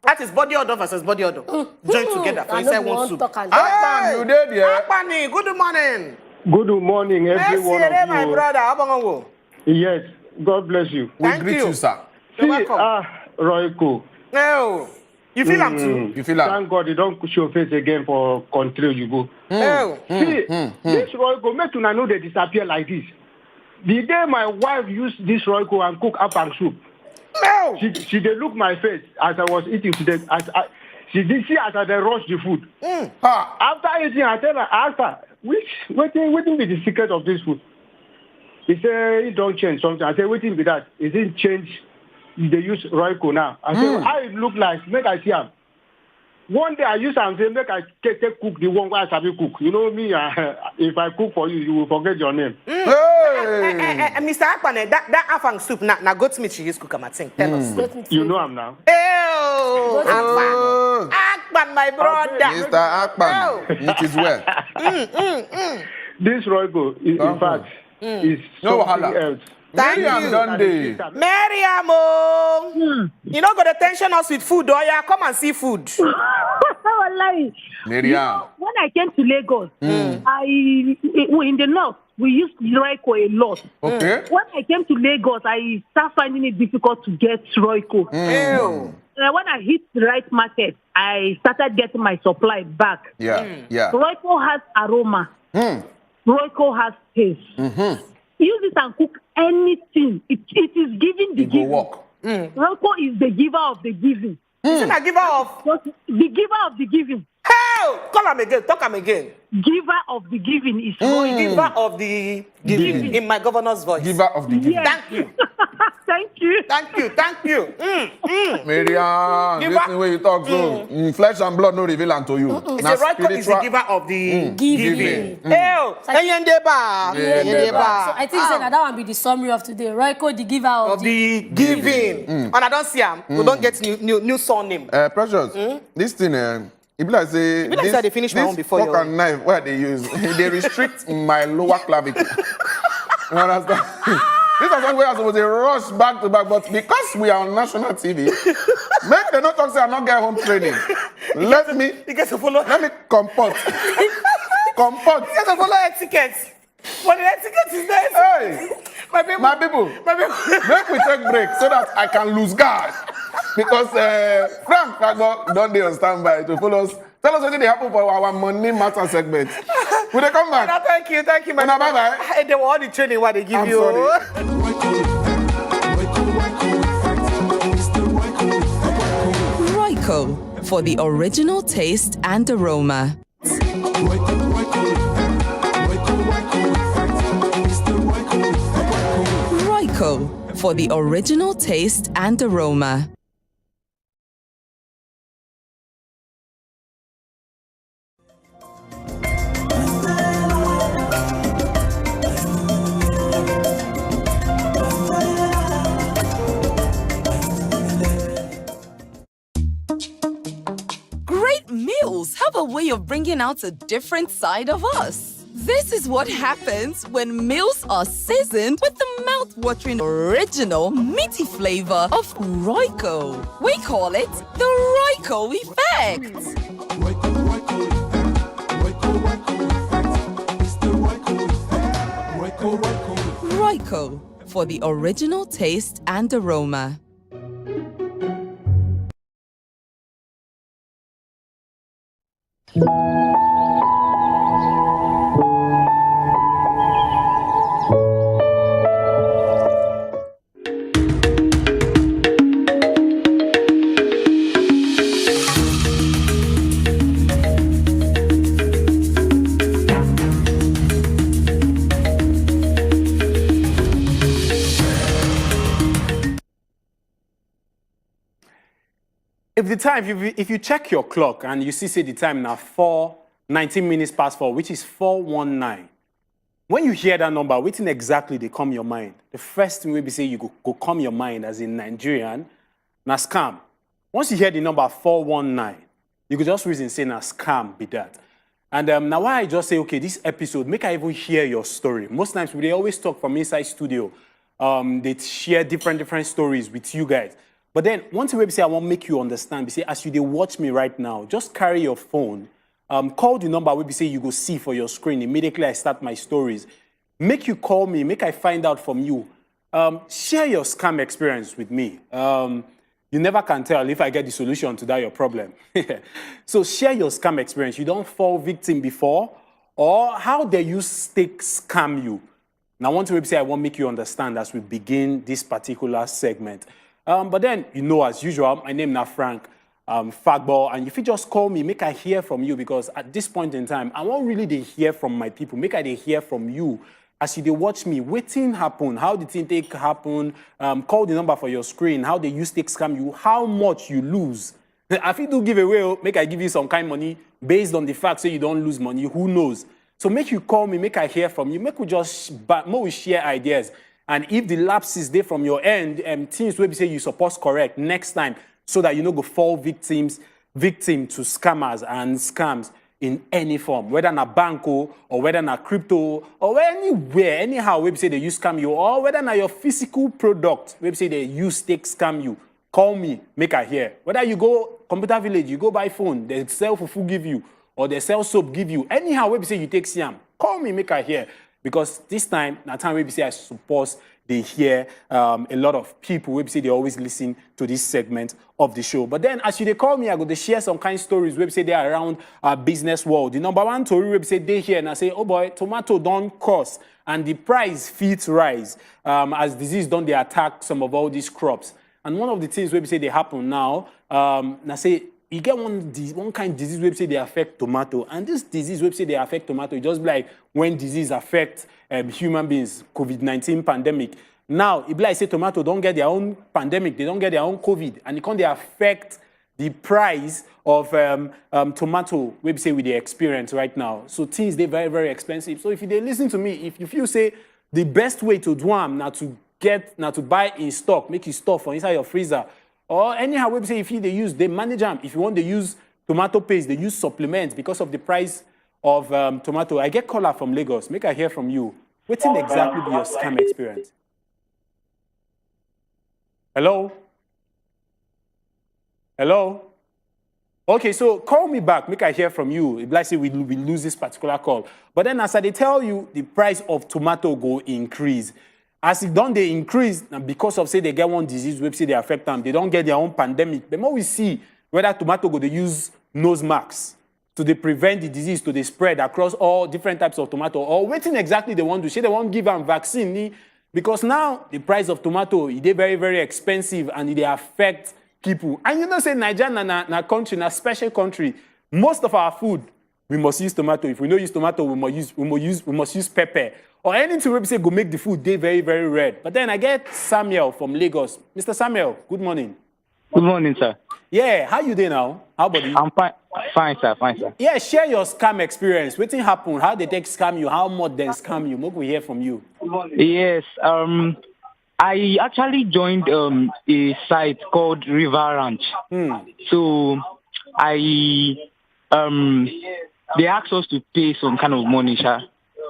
That is body odor versus body odor. Join together for inside one soup. Akpan, you did yeah. Akpani, good morning. Good morning, everyone. Merci, my brother. How Yes, God bless you. We greet you, sir. You're welcome. Royco. No. You feel am too? You feel am? Thank God you don't show face again for country you go. See, this Royco, make una know they disappear like this. The day my wife used this Royco and cook apang soup, no. She did look my face as I was eating today. She did see as I rush the food. After eating, I asked her, what be the secret of this food? He said, it don't change something. I said, what be that? It didn't change. They use Royco now. I said, how it look like? Make I see him. One day I use and say, make I take cook the one where I sabi cook. You know me, if I cook for you, you will forget your name. Hey! Mr. Akpane, that afang soup, na goat meat she used to cook, I think. Tell us. You know him now. Akpan, my brother. Mr. Akpan, it is well. This Royco, in fact, is something else. Miriam Dundee. Miriam, you know, got to tension us with food, or yeah, come and see food. Miriam. When I came to Lagos, in the north, we used Royco a lot. Okay. When I came to Lagos, I started finding it difficult to get Royco. When I hit the right market, I started getting my supply back. Royco has aroma. Royco has taste. Use it and cook anything. It is giving the giving. Royco is the giver of the giving. Is it a giver of? The giver of the giving. Hell! Call him again. Talk him again. Giver of the giving is giver of the giving. In my governor's voice. Giver of the giving. Yes. Thank you. Thank you. Miriam, listen when you talk so. Flesh and blood no reveal unto you. It's a Royco is the giver of the giving. So I think that one be the summary of today. Royco, the giver of the giving. And I don't see him. We don't get new surname. Precious, this thing, it be like say they finish my own before fork and knife where they use, they restrict my lower clavicle. You understand? This is one way I supposed to rush back to back, but because we are on national TV, make them not talk say I'm not getting home training. Let me comport. Comport. You get to follow etiquette. But the etiquette is nice. Hey, my people, make we take break so that I can lose guard. Because Frank don't they on standby to follow us. Tell us what did happen for our money matter segment. Will they come back? No, thank you, my bye bye. They were all the training what they give I'm you. Sorry. Royco, for the original taste and aroma. Royco, for the original taste and aroma. Meals have a way of bringing out a different side of us. This is what happens when meals are seasoned with the mouth-watering original meaty flavor of Royco. We call it the Royco effect. Royco, for the original taste and aroma. If you check your clock and you see say the time now 19 minutes past 4, which is 4:19. When you hear that number, waiting exactly they come your mind. The first thing we be say you go come your mind as in Nigerian, na scam. Once you hear the number 419, you could just reason say na scam be that. And now why I just say, okay, this episode, make I even hear your story. Most times they always talk from inside studio. They share different stories with you guys. But then one thing we say I want to make you understand, we say as you they watch me right now, just carry your phone, call the number we say you go see for your screen immediately I start my stories. Make you call me, make I find out from you. Share your scam experience with me. You never can tell if I get the solution to that your problem. So share your scam experience. You don't fall victim before, or how they use take scam you. Now one thing we say I want to make you understand as we begin this particular segment. But then, you know, as usual, my name is Frank Fagball, and if you just call me, make I hear from you, because at this point in time, I won't really hear from my people. Make I hear from you as you they watch me. Waiting happen, how the thing take happen, call the number for your screen, how they use take scam you, how much you lose. If you do give away, make I give you some kind of money based on the fact that you don't lose money, who knows? So make you call me, make I hear from you, make we just more we share ideas. And if the lapses there from your end, things will be say you supposed correct next time, so that you know go fall victim to scammers and scams in any form, whether na banco or whether na crypto or anywhere, anyhow, we say they use scam you, or whether na your physical product, we say they use take scam you. Call me, make I hear. Whether you go computer village, you go buy phone, they sell fufu give you, or they sell soap give you. Anyhow, we say you take scam. Call me, make I hear. Because this time, na time we say I suppose they hear a lot of people. We say they always listen to this segment of the show. But then, as you they call me, I go to share some kind of stories. We say they are around our business world. The number one story we say they hear, and I say, oh boy, tomato don't cost, and the price feet rise as disease don't they attack some of all these crops. And one of the things we say they happen now, I say. You get one kind of disease we say they affect tomato, and this disease we say they affect tomato. It just be like when disease affect human beings, COVID-19 pandemic. Now it be like say tomato don't get their own pandemic, they don't get their own COVID, and it can they affect the price of tomato we say with the experience right now. So things they very expensive. So if they listen to me, if you feel say the best way to do them now to buy in stock, make it store for inside your freezer. Or anyhow, we say if they manage them. If you want to use tomato paste, they use supplements because of the price of tomato. I get caller from Lagos. Make I hear from you. What's exactly be your scam experience? Hello? Hello? Okay, so call me back. Make I hear from you. If like say we lose this particular call. But then as I tell you, the price of tomato go increase. As it don't they increase, and because of say they get one disease, we say they affect them, they don't get their own pandemic. The more we see whether tomato go they use nose masks to they prevent the disease to they spread across all different types of tomato, or waiting exactly they want to say they want to give them vaccine, because now the price of tomato is very expensive and they affect people. And you know say Nigeria na country, na special country. Most of our food we must use tomato. If we don't use tomato, we must use pepper. Or anything we say go make the food day very red. But then I get Samuel from Lagos. Mr. Samuel, good morning. Good morning, sir. Yeah, how you doing now? How about you? I'm fine. Fine, sir. Yeah, share your scam experience. What thing happened? How they take scam you? How much they scam you? What we hear from you? Yes. I actually joined a site called River Ranch. So they asked us to pay some kind of money, sir.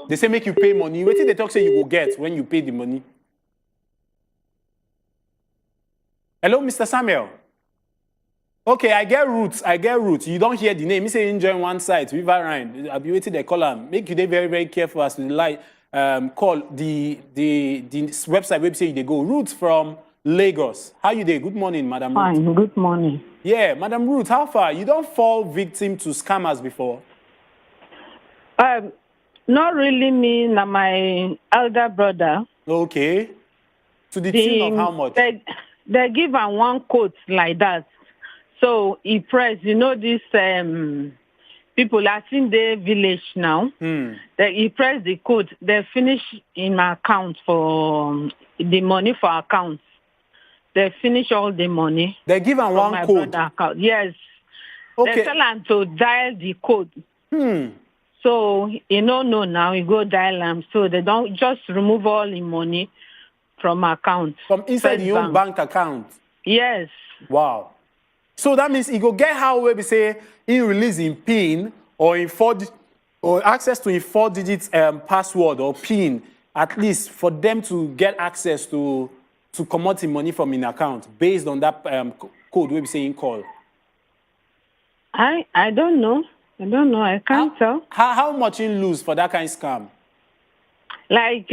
They say make you pay money. What did they talk say you will get when you pay the money? Hello, Mr. Samuel. Okay, I get roots. You don't hear the name. You say you join one site, River Rhine. I'll be waiting the column. Make you very clear for us to the light. call the website they go. Ruth from Lagos. How you there? Good morning, Madam Ruth. Fine, good morning. Yeah, Madam Ruth, how far? You don't fall victim to scammers before? Not really me, na my elder brother. Okay. To the tune of how much? They give am one quote like that. So he press, this people are in the village now. He press the code. They finish in my account for the money for accounts. They finish all the money. They give am one code? Account. Yes. Okay. They tell him to dial the code. So he no know now. He go dial am. So they don't just remove all the money from account. From inside your own bank account? Yes. Wow. So that means he go get how we say he release in PIN or in or access to a 4-digit password or PIN, at least for them to get access to commodity money from an account based on that code we be saying call. I don't know. I can't tell. How much you lose for that kind of scam? Like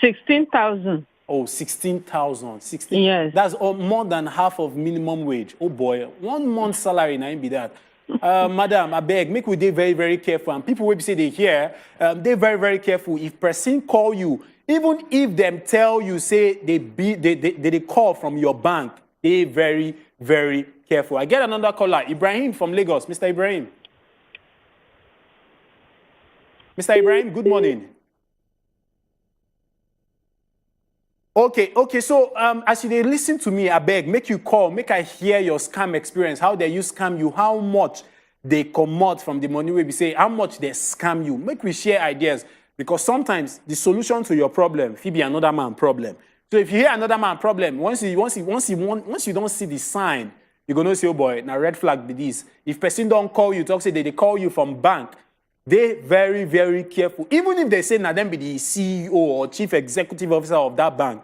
16,000. Oh, 16,000. 16. Yes. That's more than half of minimum wage. Oh boy, 1 month salary now be that. Madam, I beg, make we dey very, very careful. And people will say they hear, they very, very careful. If person call you, even if them tell you, say they call from your bank, they very, very careful. I get another caller, Ibrahim from Lagos. Mr. Ibrahim. Mr. Ibrahim, good morning. Okay. So as you listen to me, I beg, make you call, make I hear your scam experience, how they use scam you, how much they come out from the money we be say, how much they scam you. Make we share ideas, because sometimes the solution to your problem will be another man problem. So if you hear another man problem, once you don't see the sign, you're gonna say, oh boy, now red flag be this. If person don't call you, talk say they call you from bank, they very, very careful. Even if they say now them be the CEO or chief executive officer of that bank,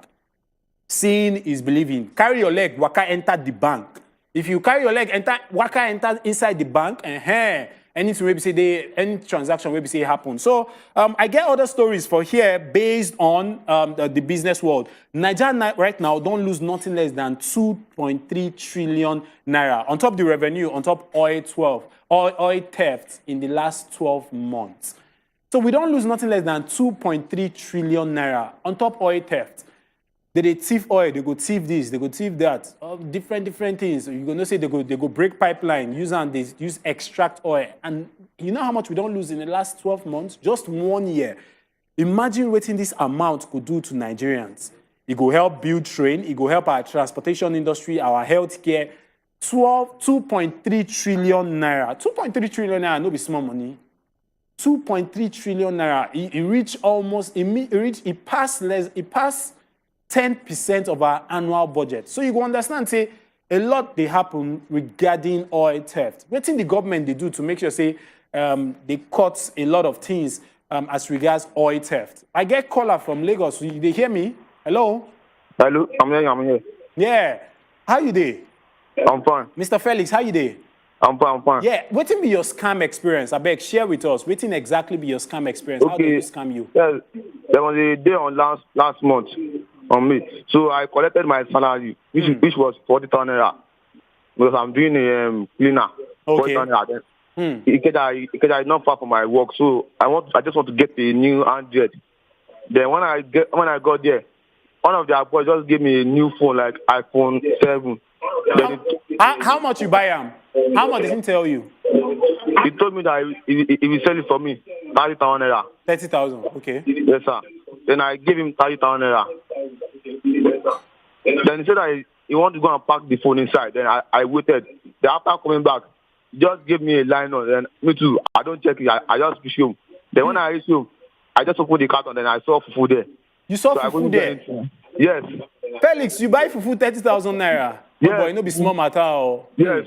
seeing is believing. Carry your leg, waka enter the bank. If you carry your leg, waka enter inside the bank, and anything maybe say any transaction maybe say happen. So I get other stories for here based on the business world. Nigeria right now don't lose nothing less than 2.3 trillion naira on top the revenue, on top oil theft in the last 12 months. So we don't lose nothing less than 2.3 trillion naira on top oil theft. They thief oil, they go thief this, they go thief that, different things. You're gonna say they go break pipeline, use extract oil. And you know how much we don't lose in the last 12 months? Just 1 year. Imagine what this amount could do to Nigerians. It will help build train, it will help our transportation industry, our healthcare. 2.3 trillion naira. 2.3 trillion naira, no be small money. 2.3 trillion naira. It passed 10% of our annual budget. So you go understand, say, a lot they happen regarding oil theft. What thing the government they do to make sure, say, they cut a lot of things as regards oil theft. I get caller from Lagos. They hear me? Hello? Hello, I'm here. Yeah. How you there? I'm fine. Mr. Felix, how you there? I'm fine. Yeah. What be your scam experience? I beg, share with us. What exactly be your scam experience? Okay. How did they scam you? Yes. There was a day on last month on me. So I collected my salary, which was 40,000 naira. Because I'm doing a cleaner. Okay. 40,000 naira then. Ikeda is not far from my work, so I just want to get a new 100. Then when I got there, one of their boys just gave me a new phone, like iPhone 7. How much you buy him? How much did he tell you? He told me that he will sell it for me, 30,000 naira. 30,000, okay. Yes, sir. Then I gave him 30,000 naira. Then he said that he wanted to go and pack the phone inside. Then I waited. Then after coming back, he just gave me a line on. Then me too. I don't check it. I just reach home. Then when I reach home, I just opened the carton. Then I saw fufu there. You saw fufu there? Yes. Felix, you buy fufu 30,000 naira. Yes. Oh boy, no be small matter. Oh. Yes.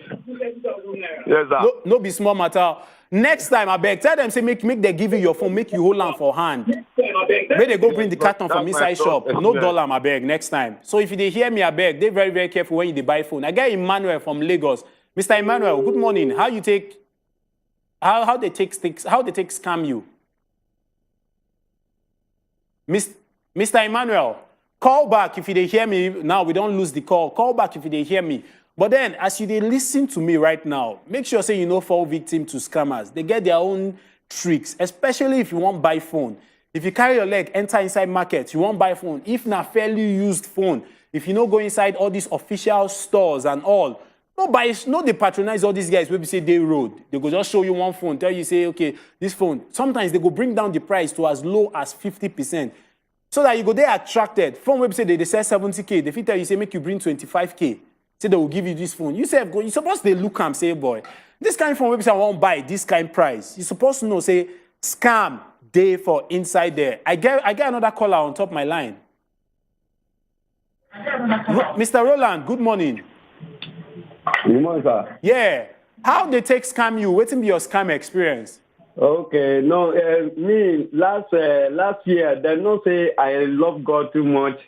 Yes, sir. No be small matter. Next time, I beg, tell them, say, make they give you your phone, make you hold on for hand. May they go bring the carton from inside shop. No dollar, I beg, next time. So if they hear me, I beg, they very, very careful when they buy phone. I get Emmanuel from Lagos. Mr. Emmanuel, good morning. How they take scam you? Mr. Emmanuel, call back if you didn't hear me. Now we don't lose the call. Call back if you didn't hear me. But then, as you listen to me right now, make sure say you no fall victim to scammers. They get their own tricks, especially if you want buy phone. If you carry your leg, enter inside market, you won't buy phone. If not fairly used phone, if you no go inside all these official stores and all, no, they patronize all these guys. Maybe say they road. They go just show you one phone, tell you, say, okay, this phone. Sometimes they go bring down the price to as low as 50%. So that you go there attracted. From website, they sell 70K. They fit tell you, say, make you bring 25K. Say they will give you this phone. You say, you supposed to look and say, boy, this kind of phone website I won't buy this kind of price. You supposed to know, say, scam day for inside there. I get another caller on top of my line. Mr. Roland, good morning. Good morning, sir. Yeah. How they take scam you? What be your scam experience? Okay, no, me last year they not say I love God too much,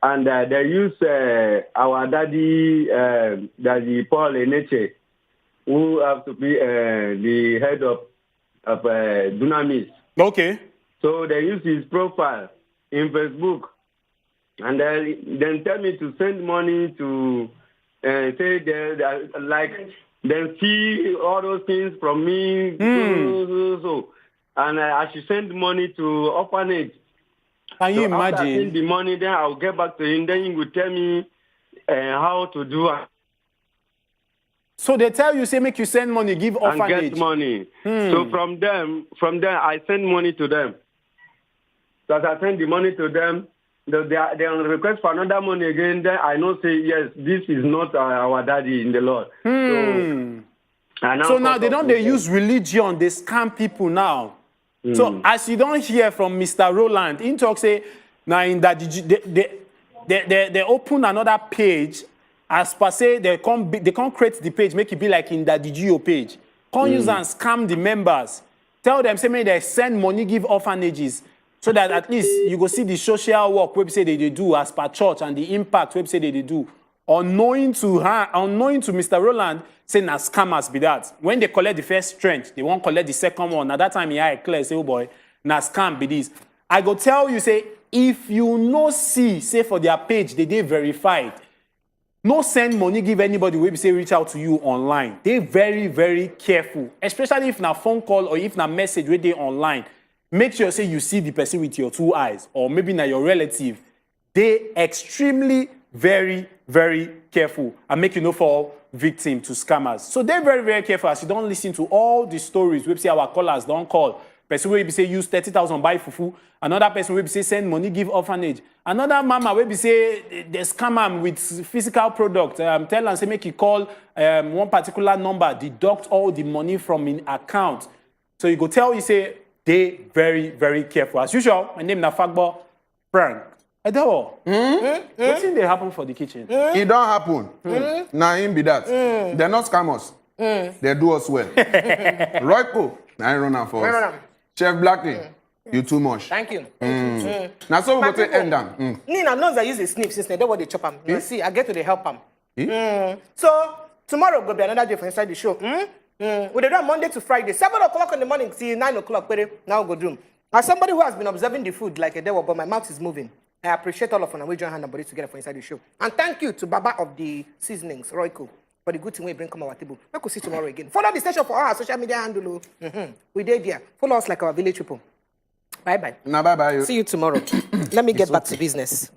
and they use our daddy Paul Eneche, who have to be the head of Dunamis. Okay. So they use his profile in Facebook, and then tell me to send money to say they like. Then see all those things from me. So. And I should send money to orphanage. Can you After I imagine? send the money, then I'll get back to him. Then he will tell me how to do it. So they tell you, say, make you send money, give orphanage. And get money. So from them, I send money to them. So as I send the money to them, they request for another money again. Then I know say yes, this is not our daddy in the Lord. So now they use religion. They scam people now. So as you don't hear from Mr. Roland, he talk say now in that they open another page. As per say they can't create the page, make it be like in that DGO page. Can't use and scam the members. Tell them say maybe they send money, give orphanages. So that at least you go see the social work we say they do as per church and the impact we say they do. Unknowing to Mr. Roland, say na scammers be that. When they collect the first strength, they won't collect the second one. At that time, he clear, say, oh boy, na scam be this. I go tell you, say, if you no see, say for their page, they verified. No send money, give anybody we say reach out to you online. They very, very careful. Especially if na phone call or if na message where they online. Make sure say you see the person with your two eyes, or maybe na your relative. They extremely very, very careful and make you no fall victim to scammers. So they're very, very careful as you don't listen to all the stories. We say our callers don't call. Person will be say use 30,000 buy fufu. Another person will be say send money, give orphanage. Another mama will be say they scam am with physical product. Tell them say make you call one particular number, deduct all the money from in account. So you go tell you say they very, very careful. As usual, my name is Nafagbo Frank. Edewo, what thing they happen for the kitchen? It don't happen. Now him be that. They're not scammers. They do us well. Royco, I run out for us. Chef Blackie, you too much. Thank you. Now so we go to end down. Nina knows I use a snip since they don't want to chop them. You see, I get to the help them. So tomorrow will be another day for inside the show. We do Monday to Friday, 7 o'clock in the morning till 9 o'clock. Now go do. As somebody who has been observing the food like a day, but my mouth is moving. I appreciate all of you and we join hand and body together for inside the show. And thank you to Baba of the Seasonings, Royco, for the good thing we bring come our table. We could see tomorrow again. Follow the station for our social media handle. We did there. Follow us like our village people. Bye bye. Bye bye. See you tomorrow. Let me get back to business.